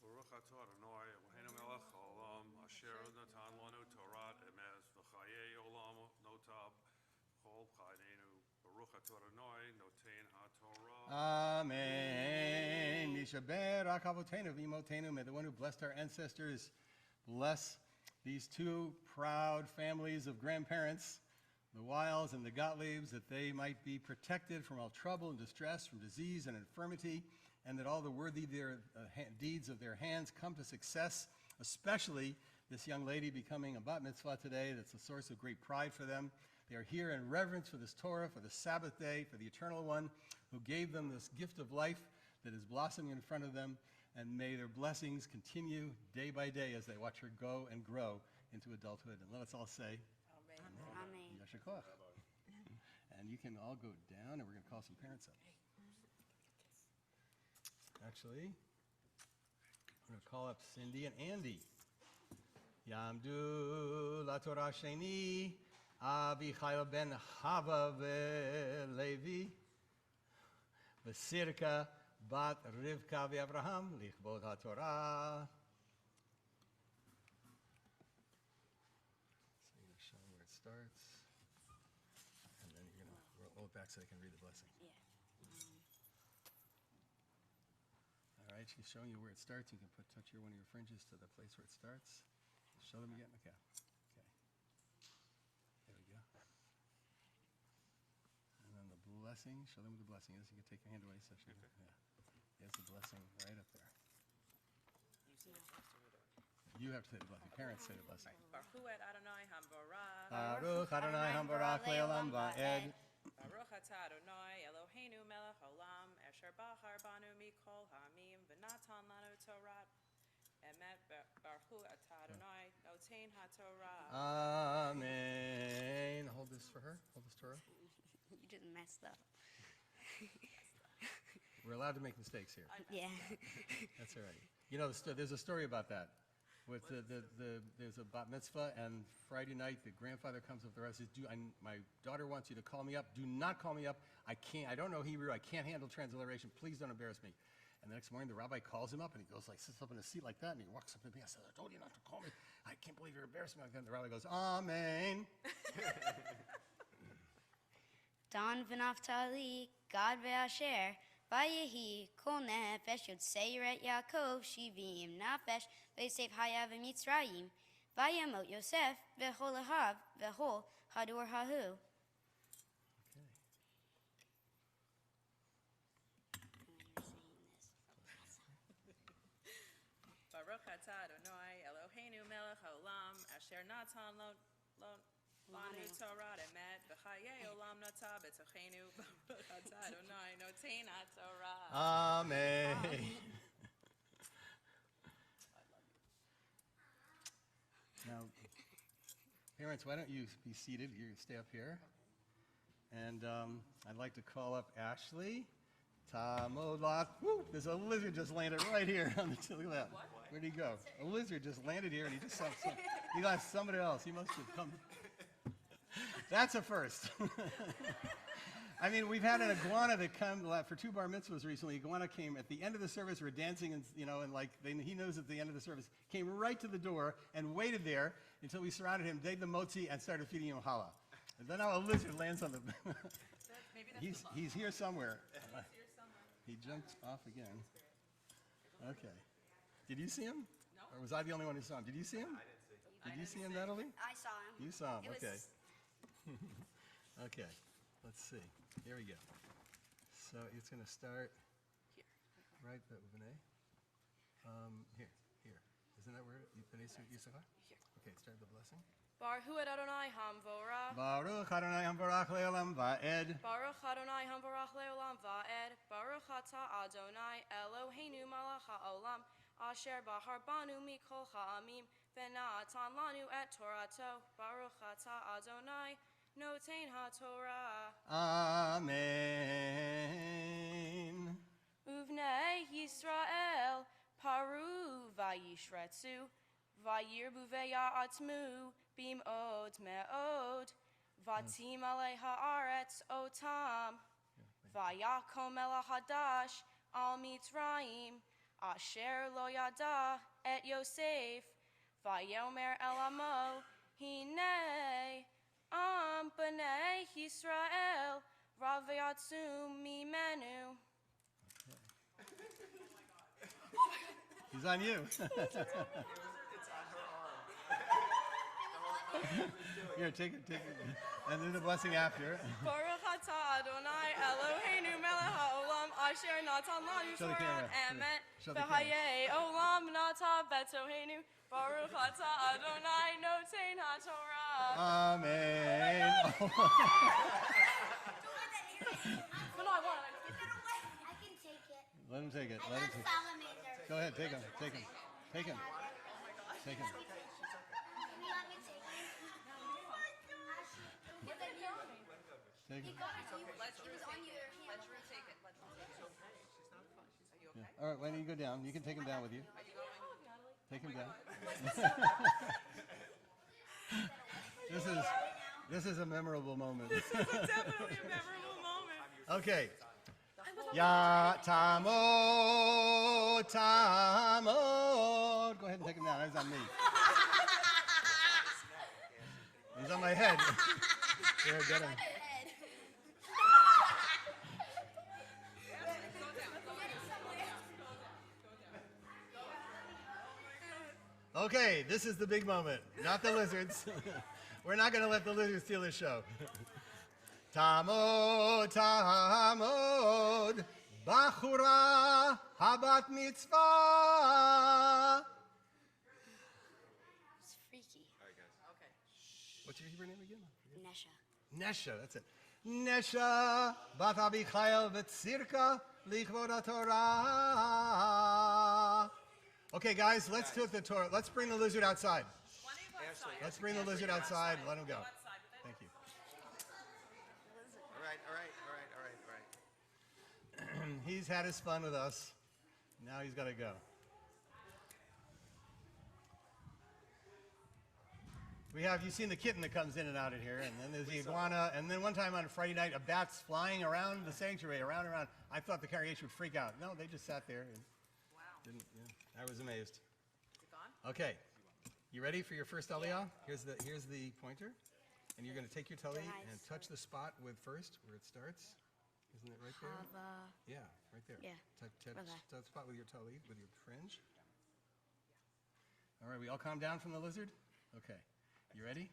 Baruch atah Adonai Eloheinu melech haolam asher natan lanu Torah emes v'chayei olam notab chol chayneinu. Baruch atah Adonai notein ha'Torah. Amen. Yishaber Akavotenu v'imotenu. May the one who blessed our ancestors bless these 2 proud families of grandparents, the Wiles and the Gottliebs, that they might be protected from all trouble and distress, from disease and infirmity, and that all the worthy deeds of their hands come to success, especially this young lady becoming a bat mitzvah today. That's a source of great pride for them. They are here in reverence for this Torah, for the Sabbath day, for the Eternal One who gave them this gift of life that is blossoming in front of them. And may their blessings continue day by day as they watch her go and grow into adulthood. And let us all say, Amen. Yasher Koach. And you can all go down, and we're going to call some parents up. Actually, I'm going to call up Cindy and Andy. Yamdu la Torah Sheni, Avichai ben Chava Levi, Vesirka bat Rivka v'Avraham, lichbod HaTorah. So you're going to show them where it starts, and then you're going to roll it back so they can read the blessing. Yeah. All right, she's showing you where it starts. You can touch one of your fringes to the place where it starts. Show them again. Okay. There we go. And then the blessing. Show them what the blessing is. You can take your hand away. So yeah. There's the blessing right up there. You have to say the blessing. Parents say the blessing. Baruch Adonai Hamborah. Baruch Adonai Hambarach Le'olam Va'ed. Baruch atah Adonai Eloheinu melech haolam asher bachar banu mikol ha'amim v'natan lanu Torah emet. Baruch atah Adonai notein ha'Torah. Amen. Hold this for her. Hold this to her. You just messed up. We're allowed to make mistakes here. Yeah. That's all right. You know, there's a story about that. With there's a bat mitzvah, and Friday night the grandfather comes up to us and says, my daughter wants you to call me up. Do not call me up. I don't know Hebrew. I can't handle transliteration. Please don't embarrass me. And the next morning the rabbi calls him up, and he goes like, sits up in a seat like that, and he walks up to me. I said, I told you not to call me. I can't believe you're embarrassing me like that. And the rabbi goes, Amen. Don v'naftali, Gad ve'asher, Vayehi kol nefesh yod seiret Yaakov shivim nafesh v'seif hayav v'mitzrayim vayamot Yosef v'chol ahav v'chol hadur hahu. Baruch atah Adonai Eloheinu melech haolam asher natan lanu Torah emet v'chayei olam nata b'tochenu. Baruch atah Adonai notein ha'Torah. Amen. Now, parents, why don't you be seated? You stay up here. And I'd like to call up Ashley. Tamolak. Woo! There's a lizard just landed right here. Look at that. Where'd he go? A lizard just landed here, and he just saw he got somebody else. He must have come. That's a first. I mean, we've had an iguana that come for 2 bar mitzvahs recently. Iguana came at the end of the service. We're dancing, and he knows at the end of the service. Came right to the door and waited there until we surrounded him, did the motzi, and started feeding him challah. And then now a lizard lands on the. He's here somewhere. He jumped off again. Okay. Did you see him? No. Or was I the only one who saw him? Did you see him? Did you see him, Natalie? I saw him. You saw him. It Okay. was- Okay. Let's see. Here we go. So it's going to start right with an A. Here. Isn't that where Yisachar? Here. Okay, start the blessing. Baruch Adonai Hamvorah. Baruch Adonai Hambarach Le'olam Va'ed. Baruch Adonai Hamvorach Le'olam Va'ed. Baruch atah Adonai Eloheinu melech haolam asher bahar banu mikol ha'amim v'natan lanu et Torato. Baruch atah Adonai notein ha'Torah. Amen. Uvnei Yisrael paru vayishretzu vayirbu ve'ya'atmu bim'od me'od vatim alei ha'aretz otam vayakom el hadash al mitzrayim asher lo yada et Yosef vayomer el amo hinei am b'nei Yisrael raveyatzum mimenu. He's on you. Here, take it. And then the blessing after. Baruch atah Adonai Eloheinu melech haolam asher natan lanu Show the Torah camera. emet Show the camera. v'chayei olam nata b'tochenu. Baruch atah Adonai notein ha'Torah. Amen. No, I want it. I can take it. Let him take it. I Let him love take it. salamander. Go ahead, take him. Take him. Take him. Take him. Can you let me take it? Take him. He was on your hand. Yeah. All right, why don't you go down? You can take him down with you. Take him down. This is a memorable moment. Definitely a memorable moment. Okay. Ya tamo tamo. Go ahead and take him down. He's on me. He's on my head. There, get him. Okay, this is the big moment, not the lizards. We're not going to let the lizards steal the show. Tamod, tamod, bachura, habat mitzvah. It's freaky. What's your Hebrew name again? Nesha. Nesha, that's it. Nesha, bat abichael v'tzirka, lichvod haTorah. Okay, guys, let's do the Torah. Let's bring the lizard outside. Let's bring the lizard outside. Let him go. Thank you. All right. He's had his fun with us. Now he's got to go. You've seen the kitten that comes in and out of here, and then there's the iguana, and then one time on Friday night, a bat's flying around the sanctuary, around and around. I thought the congregation would freak out. No, they just sat there. And didn't, yeah, I was amazed. Is it gone? Okay. You ready for your first aliyah? Here's the pointer. And you're going to take your tali and touch the spot where it starts. Isn't it right there? Yeah, right there. Yeah. Touch the spot with your tali, with your fringe. All right, we all calm down from the lizard? Okay. You ready?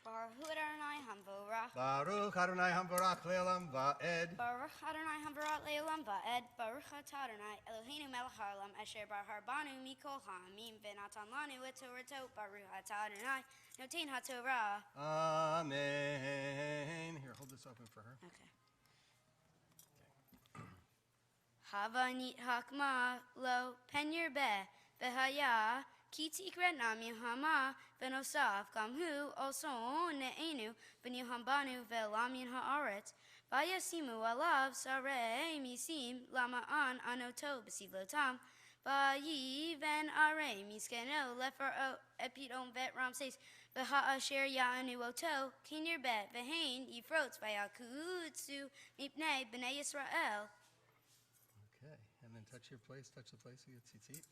Baruch Adonai Hamvorach. Baruch Adonai Hamvorach Le'olam Va'ed. Baruch Adonai Hamvorach Le'olam Va'ed. Baruch Atah Adonai Eloheinu melech haolam asher bahar banu mikol ha'amim v'natan lanu et Torato. Baruch Atah Adonai noten ha'torah. Amen. Here, hold this open for her. Okay. Havanit hakma lo pen yerbe v'haya ki tikret nam yahama v'nosaf gamhu also ne'enu v'nyahambanu ve'lam ha'aretz v'yasimu alav sarei misim lama'an anoto b'sivlotam v'yi ven arei miskeno lefaro epidom vet ramses v'ha'asher ya'anu oto kinyer bet v'hain yifrots v'yakutsu mipnei b'nei Yisrael. Okay, and then touch the place of your tzitzit.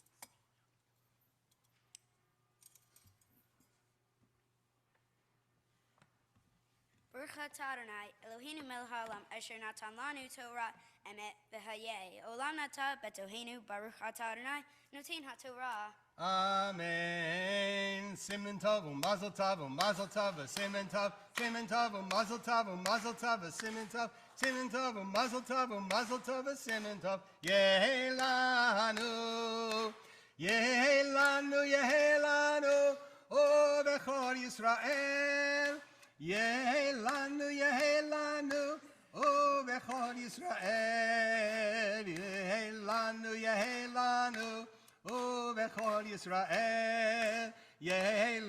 Baruch atah Adonai Eloheinu melech haolam asher natan lanu Torah emet v'hayeh olam nata betoheinu Baruch atah Adonai noten ha'torah. Amen. Simen tov u'mazel tov u'mazel tov v'simen tov. Simen tov u'mazel tov u'mazel tov v'simen tov. Simen tov u'mazel tov u'mazel tov v'simen tov. Yehi lanu. Yehi lanu. Yehi lanu. O bechor Yisrael. Yehi lanu, O bechor Yisrael. Yehi lanu, O bechor Yisrael. Yehi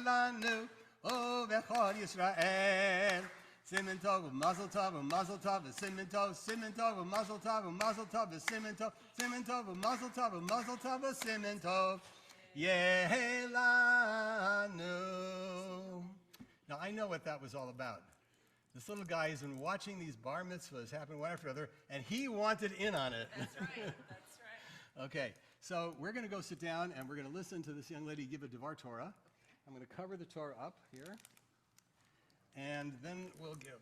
lanu, O bechor Yisrael. Simen tov u'mazel tov u'mazel tov v'simen tov. Simen tov u'mazel tov u'mazel tov v'simen tov. Simen tov u'mazel tov u'mazel tov v'simen tov. Yehi lanu. Now, I know what that was all about. This little guy has been watching these bar mitzvahs happen one after another, and he wanted in on it. That's right. That's right. Okay, so we're going to go sit down, and we're going to listen to this young lady give a Devar Torah. I'm going to cover the Torah up here, and then we'll give.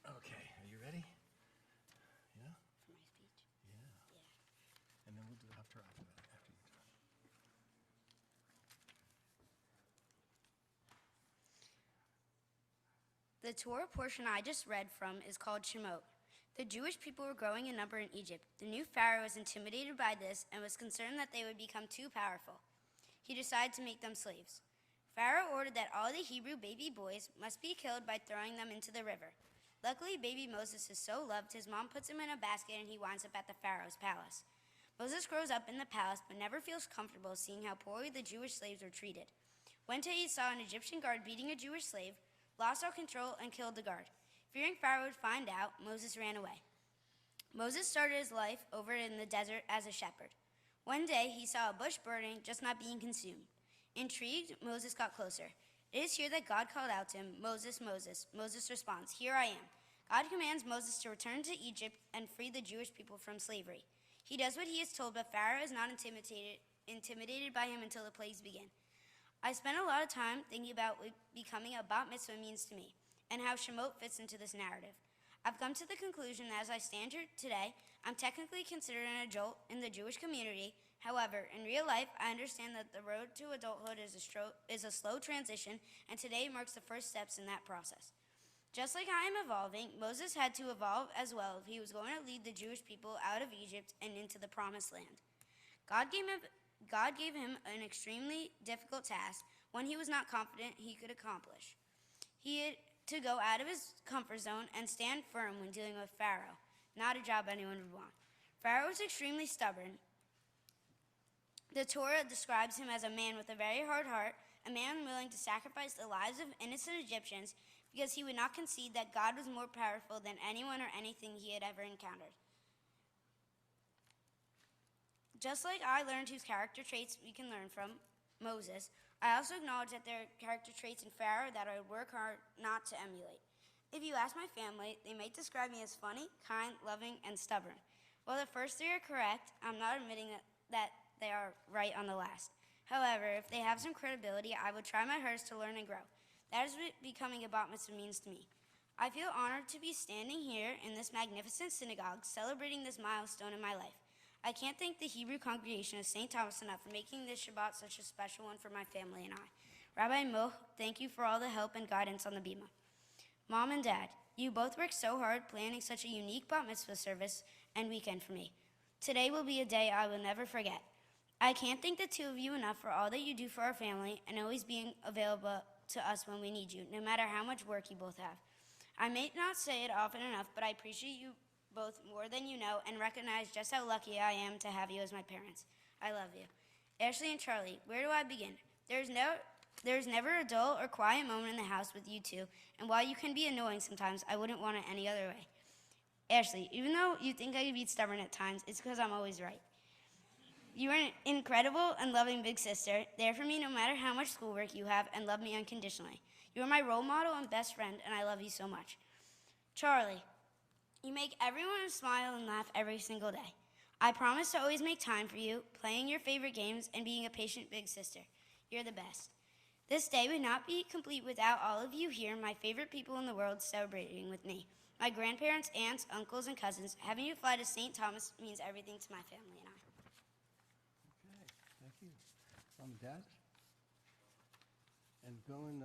Okay, are you ready? Yeah? For my speech? Yeah. Yeah. And then we'll do the Haftarah after that, after you talk. The Torah portion I just read from is called Shemot. The Jewish people were growing in number in Egypt. The new Pharaoh was intimidated by this and was concerned that they would become too powerful. He decided to make them slaves. Pharaoh ordered that all the Hebrew baby boys must be killed by throwing them into the river. Luckily, baby Moses is so loved, his mom puts him in a basket and he winds up at the Pharaoh's palace. Moses grows up in the palace but never feels comfortable seeing how poorly the Jewish slaves were treated. One day he saw an Egyptian guard beating a Jewish slave, lost all control, and killed the guard. Fearing Pharaoh would find out, Moses ran away. Moses started his life over in the desert as a shepherd. One day he saw a bush burning, just not being consumed. Intrigued, Moses got closer. It is here that God called out to him, "Moses, Moses." Moses responds, "Here I am." God commands Moses to return to Egypt and free the Jewish people from slavery. He does what he is told, but Pharaoh is not intimidated by him until the plagues begin. I spent a lot of time thinking about what becoming a bat mitzvah means to me and how Shemot fits into this narrative. I've come to the conclusion that as I stand here today, I'm technically considered an adult in the Jewish community. However, in real life, I understand that the road to adulthood is a slow transition, and today marks the first steps in that process. Just like I am evolving, Moses had to evolve as well if he was going to lead the Jewish people out of Egypt and into the Promised Land. God gave him an extremely difficult task, one he was not confident he could accomplish. He had to go out of his comfort zone and stand firm when dealing with Pharaoh, not a job anyone would want. Pharaoh was extremely stubborn. The Torah describes him as a man with a very hard heart, a man willing to sacrifice the lives of innocent Egyptians because he would not concede that God was more powerful than anyone or anything he had ever encountered. Just like I learned whose character traits we can learn from, Moses, I also acknowledge that there are character traits in Pharaoh that I would work hard not to emulate. If you ask my family, they might describe me as funny, kind, loving, and stubborn. While the first three are correct, I'm not admitting that they are right on the last. However, if they have some credibility, I would try my hardest to learn and grow. That is what becoming a bat mitzvah means to me. I feel honored to be standing here in this magnificent synagogue celebrating this milestone in my life. I can't thank the Hebrew congregation of St. Thomas enough for making this Shabbat such a special one for my family and I. Rabbi Moch, thank you for all the help and guidance on the Bima. Mom and Dad, you both worked so hard planning such a unique bat mitzvah service and weekend for me. Today will be a day I will never forget. I can't thank the two of you enough for all that you do for our family and always being available to us when we need you, no matter how much work you both have. I may not say it often enough, but I appreciate you both more than you know and recognize just how lucky I am to have you as my parents. I love you. Ashley and Charlie, where do I begin? There's never a dull or quiet moment in the house with you two, and while you can be annoying sometimes, I wouldn't want it any other way. Ashley, even though you think I can be stubborn at times, it's because I'm always right. You are an incredible and loving big sister, there for me no matter how much schoolwork you have, and love me unconditionally. You are my role model and best friend, and I love you so much. Charlie, you make everyone smile and laugh every single day. I promise to always make time for you, playing your favorite games, and being a patient big sister. You're the best. This day would not be complete without all of you here, my favorite people in the world, celebrating with me. My grandparents, aunts, uncles, and cousins. Having you fly to St. Thomas means everything to my family and I. Okay, thank you. Mom and Dad? And go and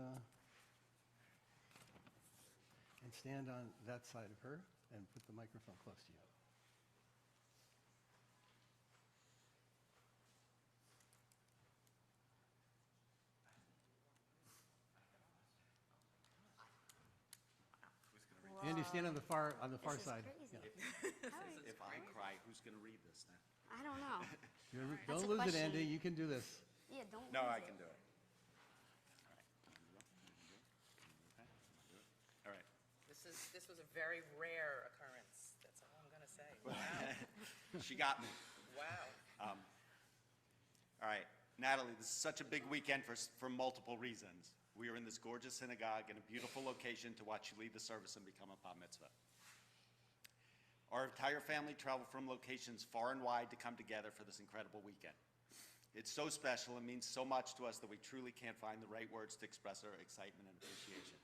stand on that side of her and put the microphone close to you. Andy, stand on the far This is side. crazy. Yeah. How are you If I smiling? cry, who's going to read this now? I don't know. Don't That's a lose it, question. Andy. You can do this. Yeah, don't No, lose I it. can do it. All right. This was a very rare occurrence. That's all I'm gonna say. Wow, She got me. wow. All right. Natalie, this is such a big weekend for multiple reasons. We are in this gorgeous synagogue in a beautiful location to watch you lead the service and become a bat mitzvah. Our entire family traveled from locations far and wide to come together for this incredible weekend. It's so special and means so much to us that we truly can't find the right words to express our excitement and appreciation.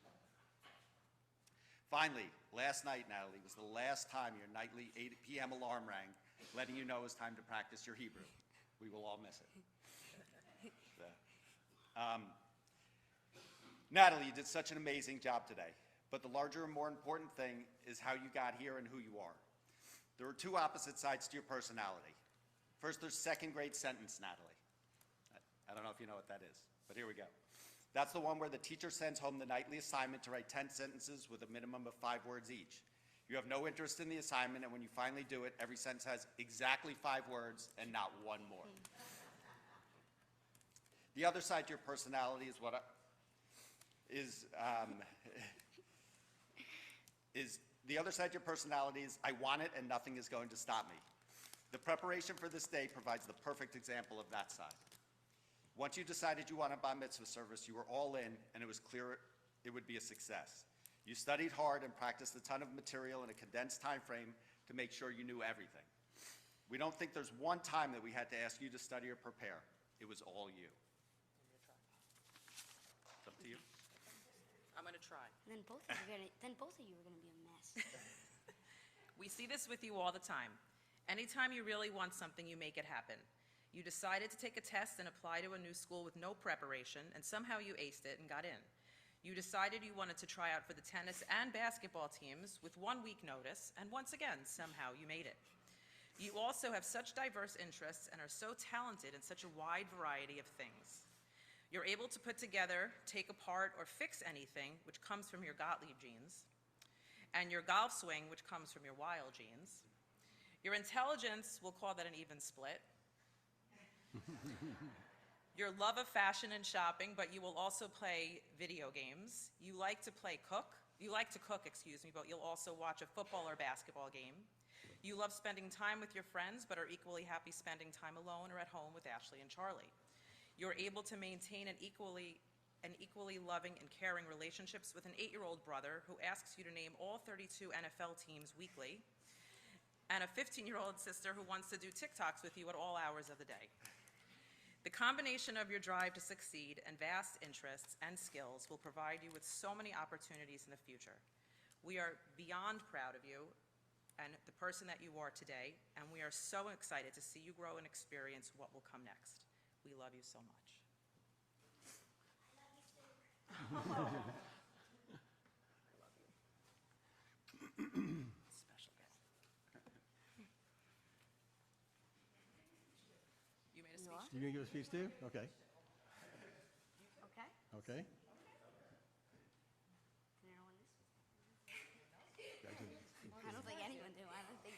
Finally, last night, Natalie, was the last time your nightly 8 p.m. alarm rang, letting you know it was time to practice your Hebrew. We will all miss it. Natalie, you did such an amazing job today. But the larger and more important thing is how you got here and who you are. There are two opposite sides to your personality. First, there's second grade sentence, Natalie. I don't know if you know what that is, but here we go. That's the one where the teacher sends home the nightly assignment to write 10 sentences with a minimum of 5 words each. You have no interest in the assignment, and when you finally do it, every sentence has exactly 5 words and not one more. The other side to your personality is the other side to your personality is I want it and nothing is going to stop me. The preparation for this day provides the perfect example of that side. Once you decided you wanted bar mitzvah service, you were all in, and it was clear it would be a success. You studied hard and practiced a ton of material in a condensed time frame to make sure you knew everything. We don't think there's one time that we had to ask you to study or prepare. It was all you. It's up to you. I'm going to try. And then both of you are gonna be a mess. We see this with you all the time. Anytime you really want something, you make it happen. You decided to take a test and apply to a new school with no preparation, and somehow you aced it and got in. You decided you wanted to try out for the tennis and basketball teams with 1 week notice, and once again, somehow you made it. You also have such diverse interests and are so talented in such a wide variety of things. You're able to put together, take apart, or fix anything, which comes from your Gottlieb genes, and your golf swing, which comes from your Weil genes. Your intelligence, we'll call that an even split. Your love of fashion and shopping, but you will also play video games. You like to cook, but you'll also watch a football or basketball game. You love spending time with your friends, but are equally happy spending time alone or at home with Ashley and Charlie. You're able to maintain an equally loving and caring relationships with an 8-year-old brother who asks you to name all 32 NFL teams weekly, and a 15-year-old sister who wants to do TikToks with you at all hours of the day. The combination of your drive to succeed and vast interests and skills will provide you with so many opportunities in the future. We are beyond proud of you and the person that you are today, and we are so excited to see you grow and experience what will come next. We love you so much. Special guest. You made a speech? You gonna give a speech too? Okay. Okay? Okay. Can anyone this? I don't think anyone do. I don't think.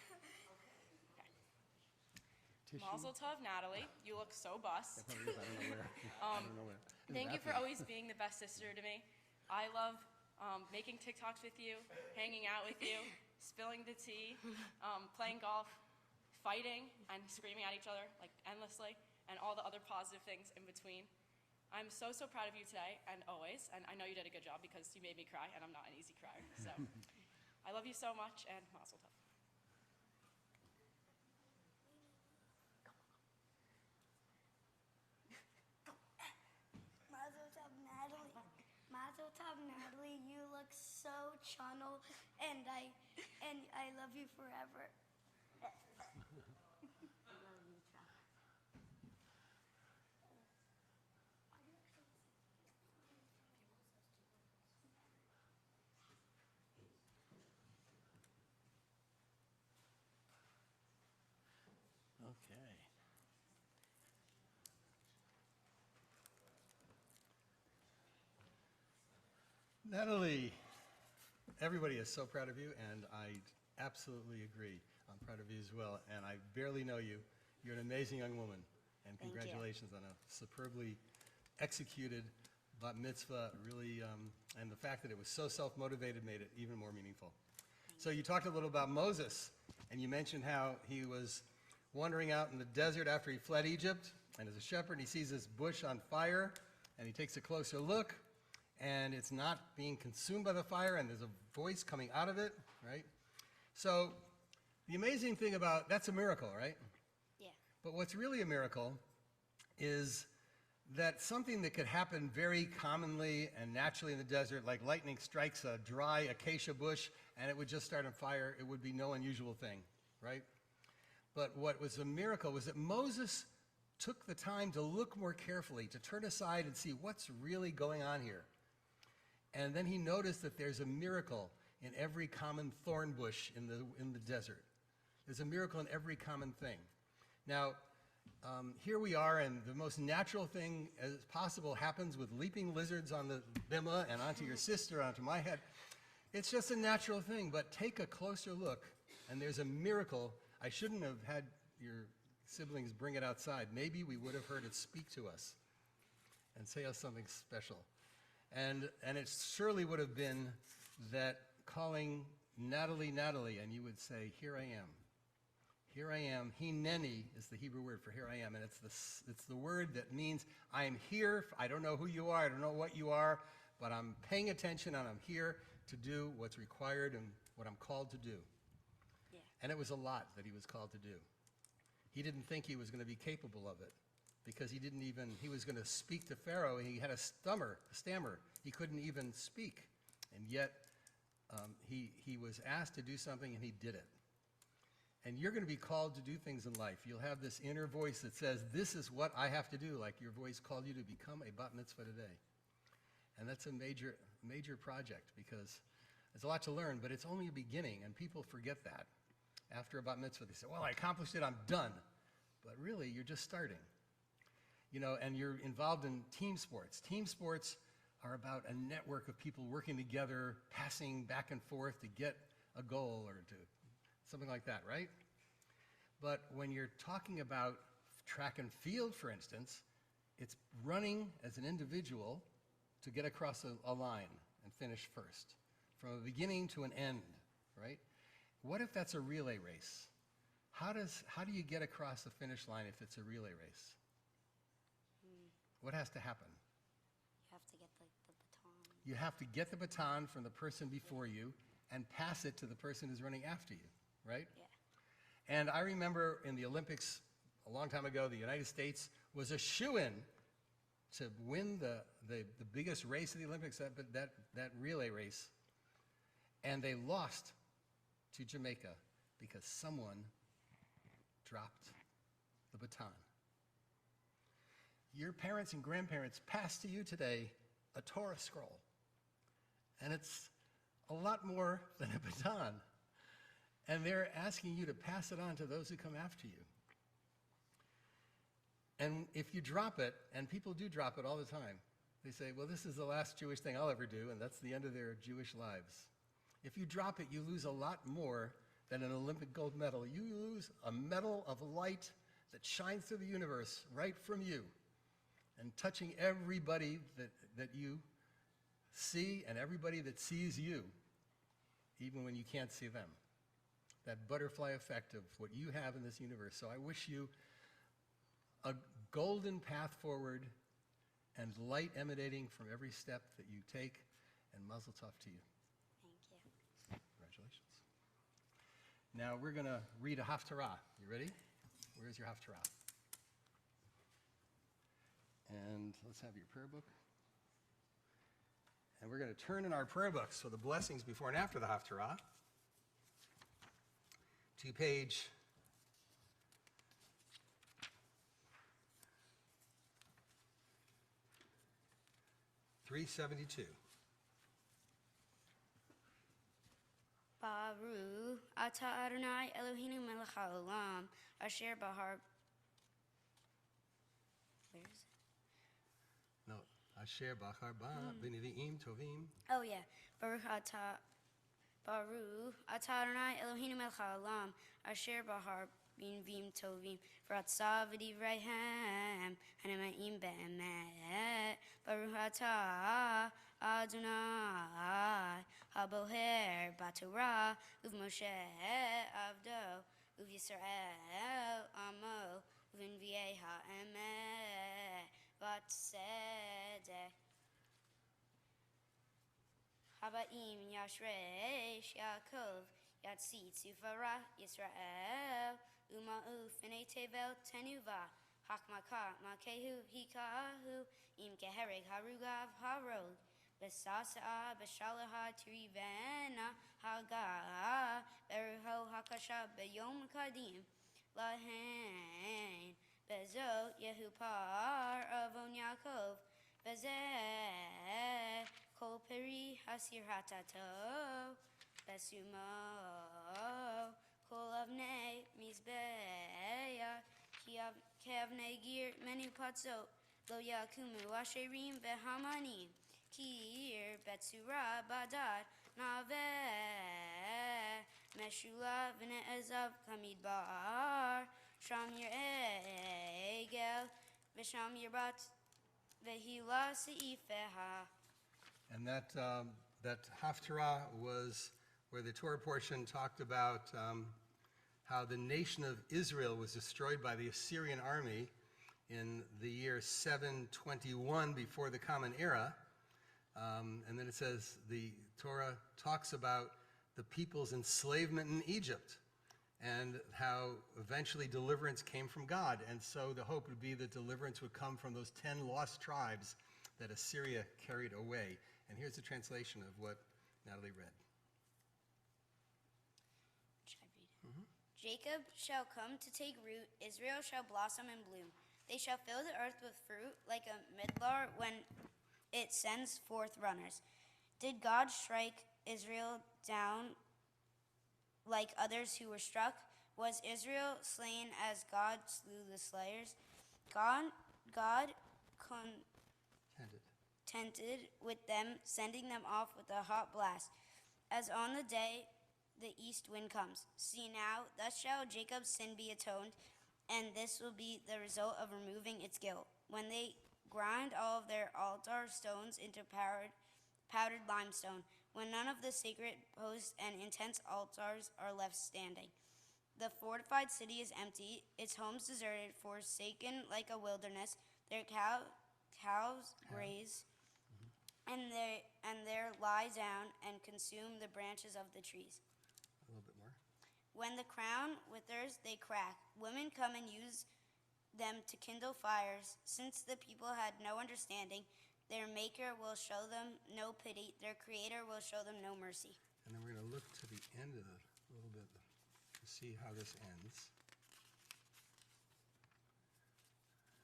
Mazel tov, Natalie. You look so bust. I don't know where. Thank you for always being the best sister to me. I love making TikToks with you, hanging out with you, spilling the tea, playing golf, fighting and screaming at each other like endlessly, and all the other positive things in between. I'm so proud of you today and always, and I know you did a good job because you made me cry, and I'm not an easy crier. So I love you so much, and mazel tov. Mazel tov, Natalie. You look so channel, and I love you forever. Okay. Natalie, everybody is so proud of you, and I absolutely agree. I'm proud of you as well, and I barely know you. You're an amazing young woman, and Thank you. congratulations on a superbly executed bat mitzvah, really, and the fact that it was so self-motivated made it even more meaningful. So you talked a little about Moses, and you mentioned how he was wandering out in the desert after he fled Egypt, and as a shepherd, he sees this bush on fire, and he takes a closer look, and it's not being consumed by the fire, and there's a voice coming out of it, right? So the amazing thing about, that's a miracle, right? Yeah. But what's really a miracle is that something that could happen very commonly and naturally in the desert, like lightning strikes a dry acacia bush and it would just start on fire, it would be no unusual thing, right? But what was a miracle was that Moses took the time to look more carefully, to turn aside and see what's really going on here. And then he noticed that there's a miracle in every common thorn bush in the desert. There's a miracle in every common thing. Now, here we are, and the most natural thing as possible happens with leaping lizards on the bimah and onto your sister, onto my head. It's just a natural thing, but take a closer look, and there's a miracle. I shouldn't have had your siblings bring it outside. Maybe we would have heard it speak to us and say us something special. And it surely would have been that calling Natalie, and you would say, here I am. Here I am. Hineni is the Hebrew word for here I am, and it's the word that means I am here. I don't know who you are. I don't know what you are, but I'm paying attention, and I'm here to do what's required and what I'm called to do. Yeah. And it was a lot that he was called to do. He didn't think he was going to be capable of it because he was going to speak to Pharaoh, and he had a stammer. He couldn't even speak. And yet he was asked to do something, and he did it. And you're going to be called to do things in life. You'll have this inner voice that says, this is what I have to do, like your voice called you to become a bat mitzvah today. And that's a major, major project because there's a lot to learn, but it's only a beginning, and people forget that. After a bat mitzvah, they say, well, I accomplished it, I'm done. But really, you're just starting. You know, and you're involved in team sports. Team sports are about a network of people working together, passing back and forth to get a goal or to something like that, right? But when you're talking about track and field, for instance, it's running as an individual to get across a line and finish first, from a beginning to an end, right? What if that's a relay race? How do you get across the finish line if it's a relay race? What has to happen? You have to get the baton. You have to get the baton from the person before you and pass it to the person who's running after you, right? Yeah. And I remember in the Olympics a long time ago, the United States was a shoo-in to win the biggest race of the Olympics, that relay race. And they lost to Jamaica because someone dropped the baton. Your parents and grandparents passed to you today a Torah scroll. And it's a lot more than a baton. And they're asking you to pass it on to those who come after you. And if you drop it, and people do drop it all the time, they say, well, this is the last Jewish thing I'll ever do, and that's the end of their Jewish lives. If you drop it, you lose a lot more than an Olympic gold medal. You lose a medal of light that shines through the universe right from you and touching everybody that you see and everybody that sees you, even when you can't see them. That butterfly effect of what you have in this universe. So I wish you a golden path forward and light emanating from every step that you take, and mazel tov to you. Thank you. Congratulations. Now we're going to read a haftarah. You ready? Where's your haftarah? And let's have your prayer book. And we're going to turn in our prayer books, so the blessings before and after the haftarah, to page 372. Baruch atah Adonai Eloheinu melech haolam asher bahar. Where is it? No. Asher bachar ba b'nevi'im tovim. Oh yeah. Baruch atah Adonai Eloheinu melech haolam asher bahar b'nevi'im tovim v'ratzah v'divrayhem hanemaim be'emet. Baruch atah Adonai haboher b'torah uv'Moshe avdo uv'Yisrael amo uv'nvi'ei ha'emet v'tzedek haba'im yashresh Yaakov yatzitz ufara Yisrael uma'u f'nei tevel tenuva hakmaka makehu hikahu im kehereg harugav harod Besasa b'shalaha tirivena haga beruho hakasha b'yom kadim lahen bezot yehupar avon Yaakov bezeh Kol peri hasir hatato, besumo, kol avnei mizbeya, ki avnei gir menu patzot, lo yakumu asherim vehamanim, kir betsura badad, naveh, meshula v'ne ezav kamidbar, sham yir egel, v'sham yir bat, v'hila seifeha. And that Haftarah was where the Torah portion talked about how the nation of Israel was destroyed by the Assyrian army in the year 721 before the Common Era. And then it says the Torah talks about the people's enslavement in Egypt and how eventually deliverance came from God. And so the hope would be that deliverance would come from those 10 lost tribes that Assyria carried away. And here's the translation of what Natalie read. Should I read it? Jacob shall come to take root, Israel shall blossom and bloom. They shall fill the earth with fruit like a midlar when it sends forth runners. Did God strike Israel down like others who were struck? Was Israel slain as God slew the slayers? God contented with them, sending them off with a hot blast, as on the day the east wind comes. See now, thus shall Jacob's sin be atoned, and this will be the result of removing its guilt. When they grind all of their altar stones into powdered limestone, when none of the sacred posts and intense altars are left standing. The fortified city is empty, its homes deserted, forsaken like a wilderness. Their cows graze, and there lie down and consume the branches of the trees. A little bit more. When the crown withers, they crack. Women come and use them to kindle fires. Since the people had no understanding, their maker will show them no pity. Their creator will show them no mercy. And then we're going to look to the end of it a little bit to see how this ends.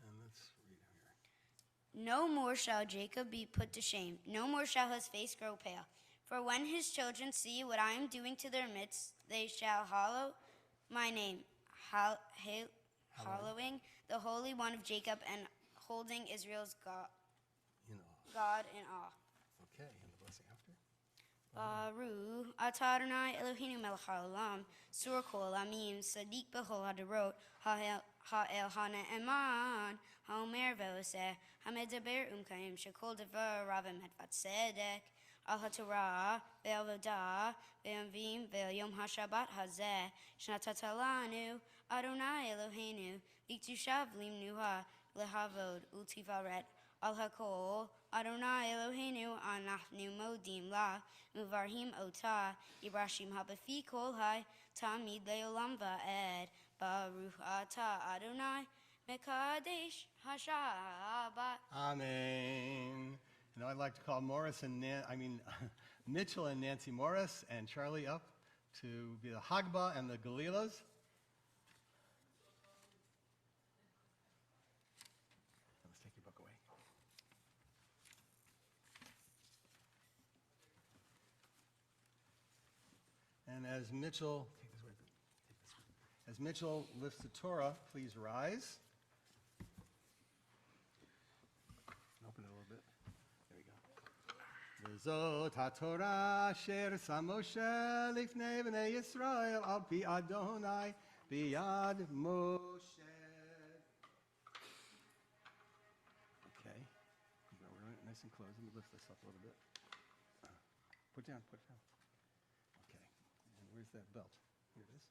And let's read here. No more shall Jacob be put to shame. No more shall his face grow pale. For when his children see what I am doing to their midst, they shall hallow my name, hallowing the Holy One of Jacob and holding Israel's God in awe. Okay, and the blessing after? Baruch atah Adonai Eloheinu melech haolam, sur kol amim, sadiq b'chol hadarot, ha'el ha'ne'eman, ha'omer ve'oseh, ha'medaber umkaim, shekol devar ravim edvat tzedek, al ha'torah, ve'avodah, ve'amvim, ve'yom ha'shabbat hazeh, shnatat lanu, Adonai Eloheinu, liktushav limnuha, lehavod, ultivaret, al hakol, Adonai Eloheinu, anachnu modim la, uvarhim ota, Ibrashim habafi kol hai, tamid leolam va'ed, baruch atah Adonai, mekadesh hashabbat. Amen. And I'd like to call Mitchell and Nancy Morris and Charlie up to be the Hagbah and the Galilas. Let's take your book away. And as Mitchell, as Mitchell lifts the Torah, please rise. Open it a little bit. There we go. V'zot haTorah asher sa Moshe lifnei bnei Yisrael al pi Adonai biyad Moshe. Okay. We're nice and close. Let me lift this up a little bit. Put down. Okay. And where's that belt? Here it is.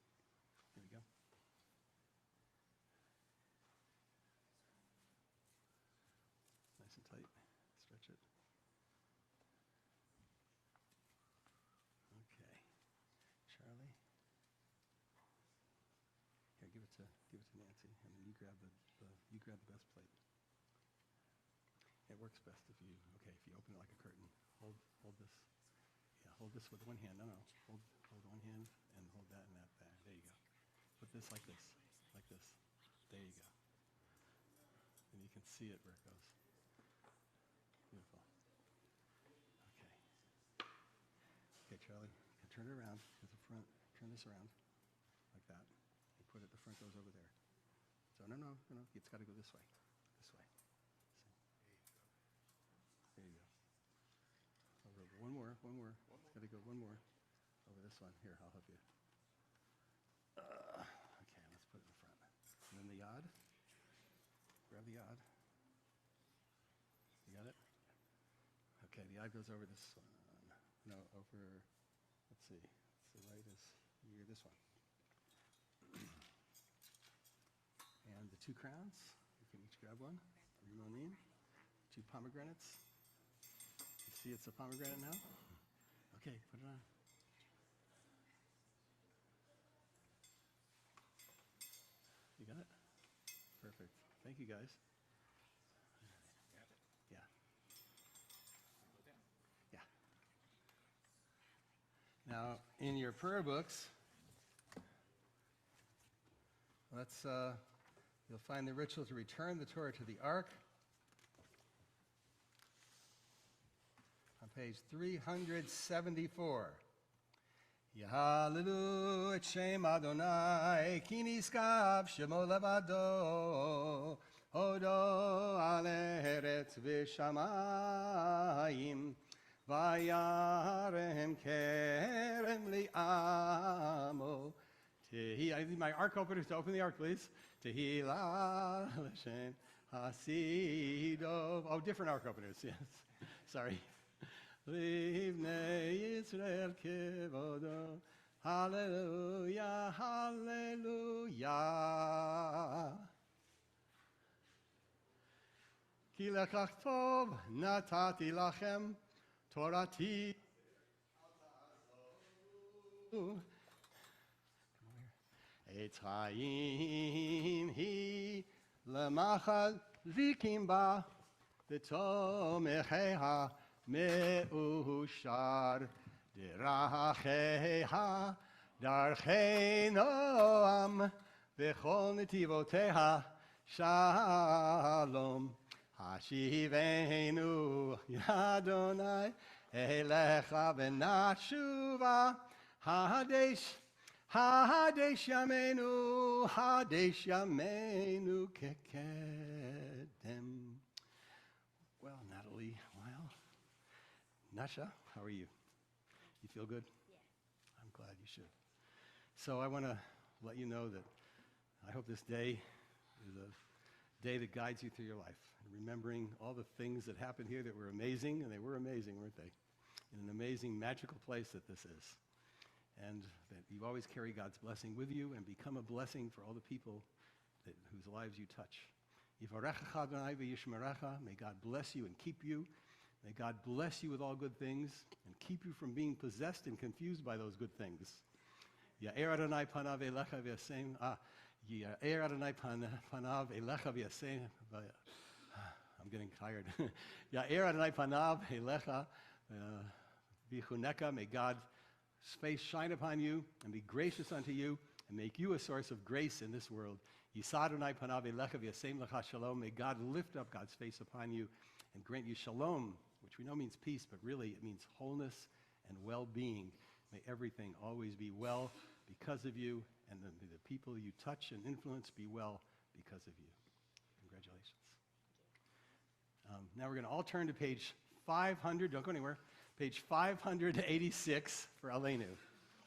Here we go. Nice and tight. Stretch it. Okay. Charlie. Here, give it to Nancy, and then you grab the best plate. It works best if you open it like a curtain. Hold this. Yeah, hold this with one hand. No. Hold one hand and hold that and that there. There you go. Put this like this. There you go. And you can see it where it goes. Beautiful. Okay. Okay, Charlie, turn it around at the front. Turn this around like that. And put it, the front goes over there. So no, it's got to go this way. This way. There you go. Over, one more. It's got to go one more. Over this one. Here, I'll help you. Okay, let's put it in front. And then the yod. Grab the yod. You got it? Okay, the yod goes over this one. No, over, let's see. The right is here, this one. And the two crowns, you can each grab one. Rimonim. Two pomegranates. You see it's a pomegranate now? Okay, put it on. You got it? Perfect. Thank you, guys. Yeah. Yeah. Now, in your prayer books, you'll find the ritual to return the Torah to the ark on page 374. Yahalilu et Shem Adonai, ki niskav shemo levado, hodo al eretz v'shamayim, vayarem kerem li'amo. I need my ark openers to open the ark, please. Tehillah l'Shem hasidov. Oh, different ark openers, yes. Sorry. Livnei Yisrael kevodo. Hallelujah, hallelujah. Ki lekach tov natati lachem torati. Eitz Chaim hi lemachal zikim ba v'tomecheha me'ushar deracheha darchei noam v'chol netivoteha shalom hashivenu Yadonai elecha v'nashuva Hadesh Yamenu kekedem. Well, Natalie Weil. Nasha, how are you? You feel good? Yeah. I'm glad you should. So I want to let you know that I hope this day is a day that guides you through your life. And remembering all the things that happened here that were amazing, and they were amazing, weren't they? In an amazing, magical place that this is. And that you always carry God's blessing with you and become a blessing for all the people whose lives you touch. Yivarechecha Adonai v'yishmerecha. May God bless you and keep you. May God bless you with all good things and keep you from being possessed and confused by those good things. Ya'er Adonai panav elecha v'yasem. Ya'er Adonai panav elecha v'yasem. I'm getting tired. Ya'er Adonai panav elecha v'chuneka. May God's face shine upon you and be gracious unto you and make you a source of grace in this world. Yisadonai panav elecha v'yasem lecha shalom. May God lift up God's face upon you and grant you shalom, which we know means peace, but really it means wholeness and well-being. May everything always be well because of you, and the people you touch and influence be well because of you. Congratulations. Now we're going to all turn to page 500. Don't go anywhere. Page 586 for Aleinu.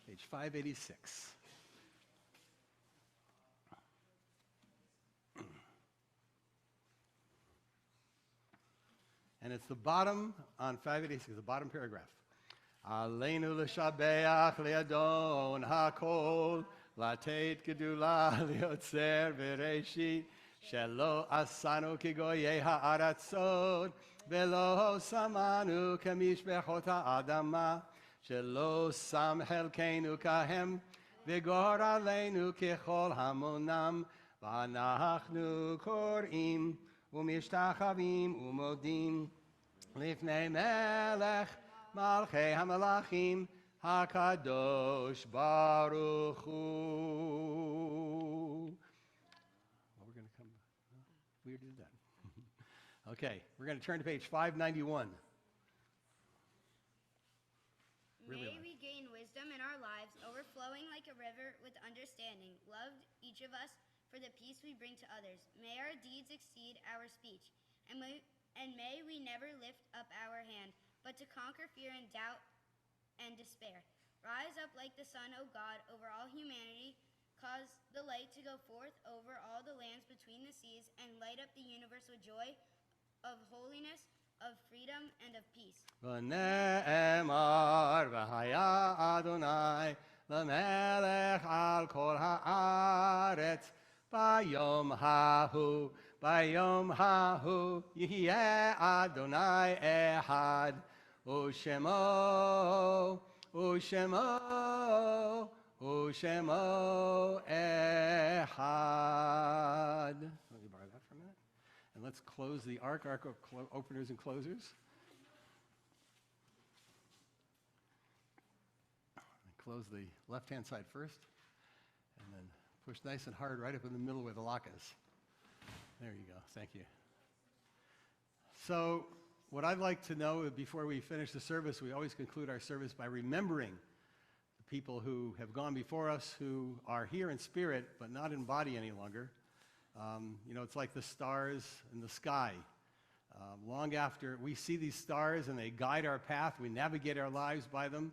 Page 586. And it's the bottom on 586, the bottom paragraph. Aleinu l'shabeach li'adon hakol, latet gedula li'otzer v'reshit, shelo asanu kigoyei ha'aratzot, velo samanu kemishbechot ha'adama, shelo sam chelkeinu kahem, v'gor aleinu kechol hamonam, v'anachnu kor'im, umishtachavim umodim, lifnei melech, malchei hamelachim, hakadosh baruch hu. Well, we're going to come, we did that. Okay, we're going to turn to page 591. May we flowing like a river with understanding, love each of us for the peace we bring to others. May our deeds exceed our speech, and may we never lift up our hand, but to conquer fear and doubt and despair. Rise up like the sun, O God, over all humanity. Cause the light to go forth over all the lands between the seas, and light up the universe with joy of holiness, of freedom, and of peace. ונאמר והיה אדוני למלך על כל הארץ ביום ההוא יהיה אדוני אחד ושמו אחד. Let me borrow that for a minute. And let's close the ark of openers and closers. Close the left-hand side first, and then push nice and hard right up in the middle where the lock is. There you go. Thank you. So what I'd like to know before we finish the service, we always conclude our service by remembering the people who have gone before us, who are here in spirit, but not in body any longer. It's like the stars in the sky. Long after we see these stars and they guide our path, we navigate our lives by them.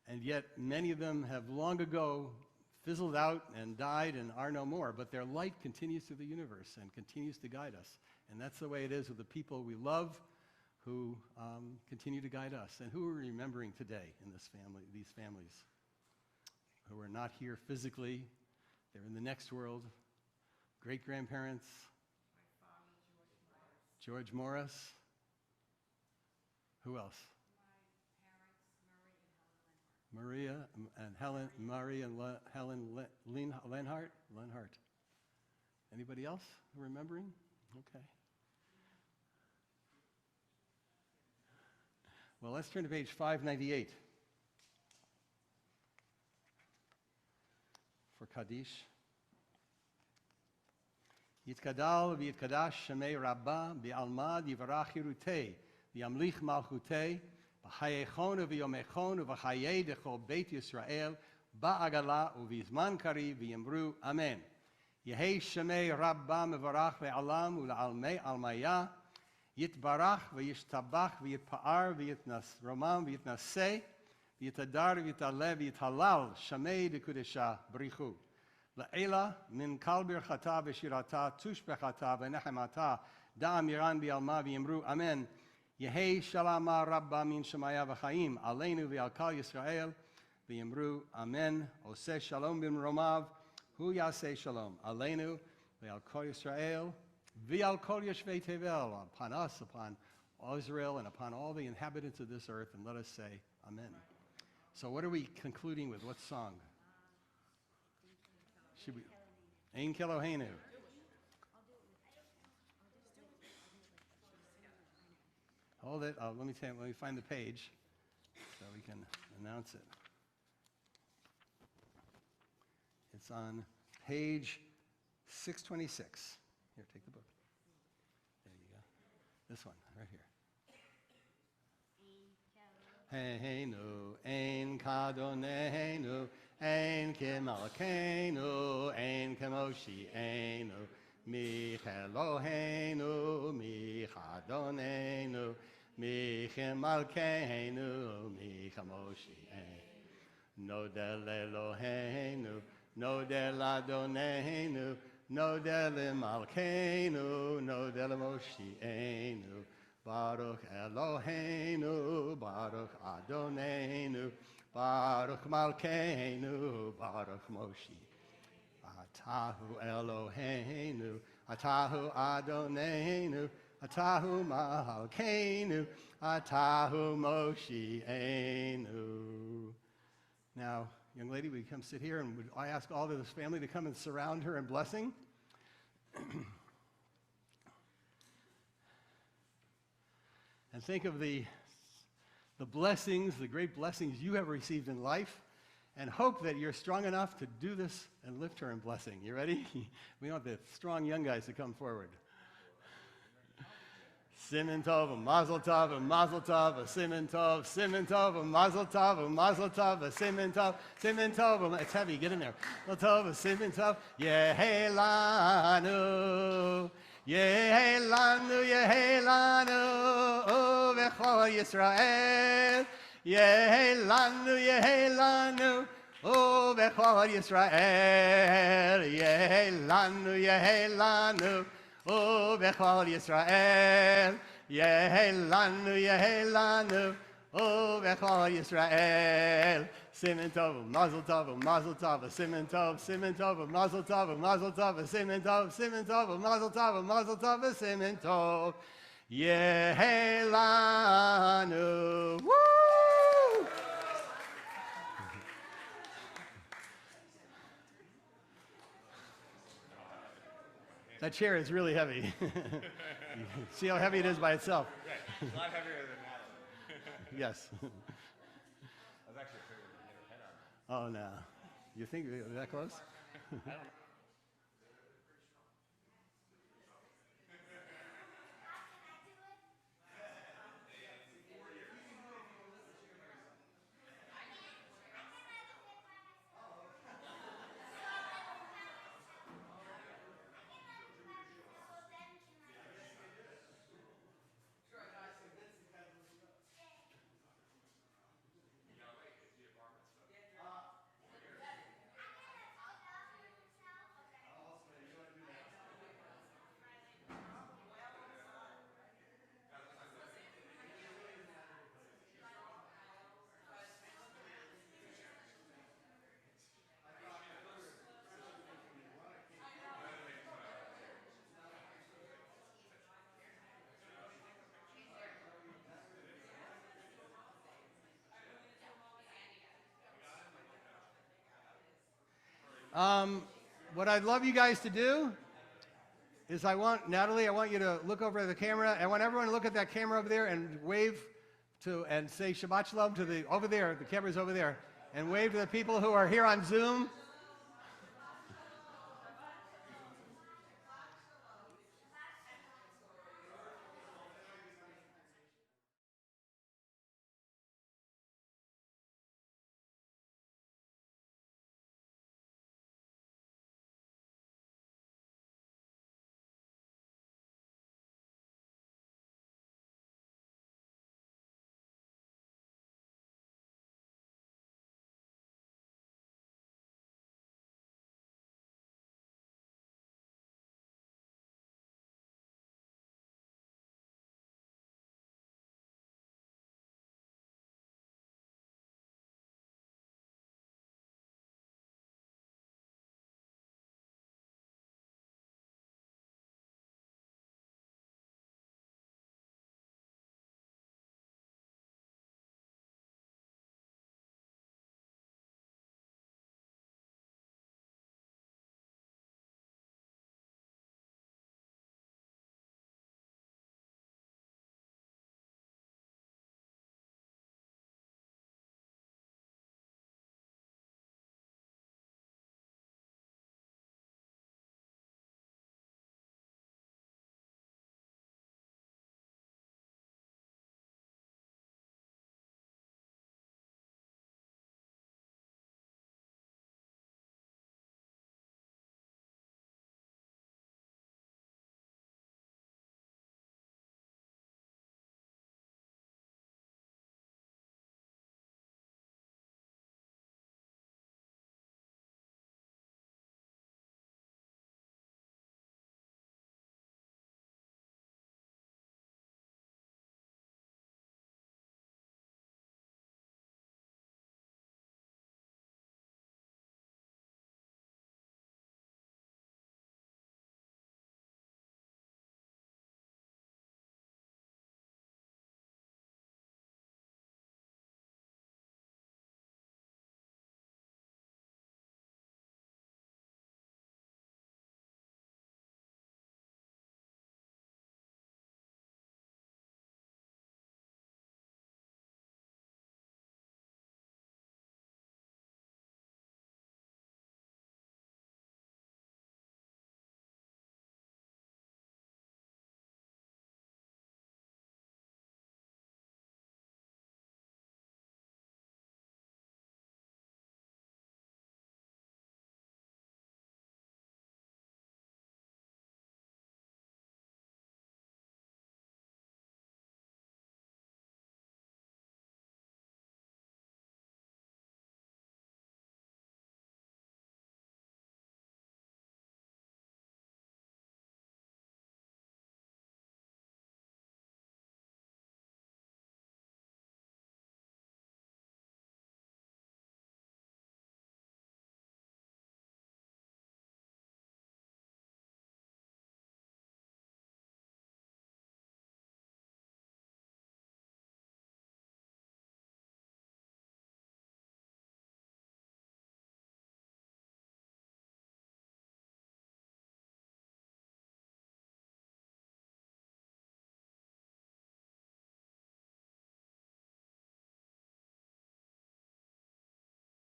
And yet many of them have long ago fizzled out and died and are no more, but their light continues through the universe and continues to guide us. And that's the way it is with the people we love who continue to guide us. And who are we remembering today in these families who are not here physically, they're in the next world. Great-grandparents, George Morris. Who else? Maria and Helen, Murray and Helen Lenhart. Anybody else remembering? Okay. Well, let's turn to page 598 for Kaddish. Yitkadal v'yitkadash shemei Rabba bi'almad yivarach yirutei v'yamlich malchutei v'chayechon v'yomechon v'chayei dechol Beit Yisrael ba'agala u'vizman kari v'yemru Amen. Yehei shemei Rabba mevarach ve'alam u'la'almei almaya yitbarach v'yishtabach v'yitpa'ar v'yitnas romam v'yitnaseh v'yitadar v'yitaleh v'yithalal shemei dekudesha brichu. La'ela min kal birchata v'shirata tushbechata v'nechemata da'amiran bi'alma v'yimru amen. Yehei shalama rabba min shemaya v'chaim aleinu v'al kal Yisrael v'yimru amen. Oseh shalom b'mromav hu yaseh shalom aleinu v'al kal Yisrael v'al kol yeshvei tevel, upon us, upon Israel, and upon all the inhabitants of this earth, and let us say amen. So what are we concluding with? What song? Should we? Ein Keloheinu. Hold it. Let me find the page so we can announce it. It's on page 626. Here, take the book. There you go. This one, right here. Heinu, ein kadonenu, ein kemalkeinu, ein kemoshienu, micheloheinu, michadonenu, michemalkeinu, michemoshienu. Nodel Eloheinu, nodel Adonenu, nodel Malkeinu, nodel Moshienu. Baruch Eloheinu, Baruch Adonenu, Baruch Malkeinu, Baruch Moshi. Atahu Eloheinu, Atahu Adonenu, Atahu Malkeinu, Atahu Moshienu. Now, young lady, would you come sit here, and would I ask all of this family to come and surround her in blessing? And think of the blessings, the great blessings you have received in life, and hope that you're strong enough to do this and lift her in blessing. You ready? We want the strong young guys to come forward. Siman tov, mazel tov, mazel tov, siman tov, mazel tov, mazel tov, siman tov. It's heavy, get in there. Mazel tov, siman tov, yehelanu, yehelanu, yehelanu, v'chol Yisrael, yehelanu, yehelanu. Oh, Bechor Yisrael, Yehelanu, Yehelanu. Oh, Bechor Yisrael, Yehelanu, Yehelanu. Oh, Bechor Yisrael. Siman tov, mazel tov, mazel tov, siman tov, mazel tov, mazel tov, siman tov, mazel tov, mazel tov, siman tov. Yehelanu. Woo! That chair is really heavy. See how heavy it is by itself? Right. It's a lot heavier than Natalie. Yes. I was actually afraid we would hit her head on that. Oh, no. You think you're that close? What I'd love you guys to do is Natalie, I want you to look over at the camera. I want everyone to look at that camera over there and wave and say Shabbat Shalom over there. The camera's over there. And wave to the people who are here on Zoom.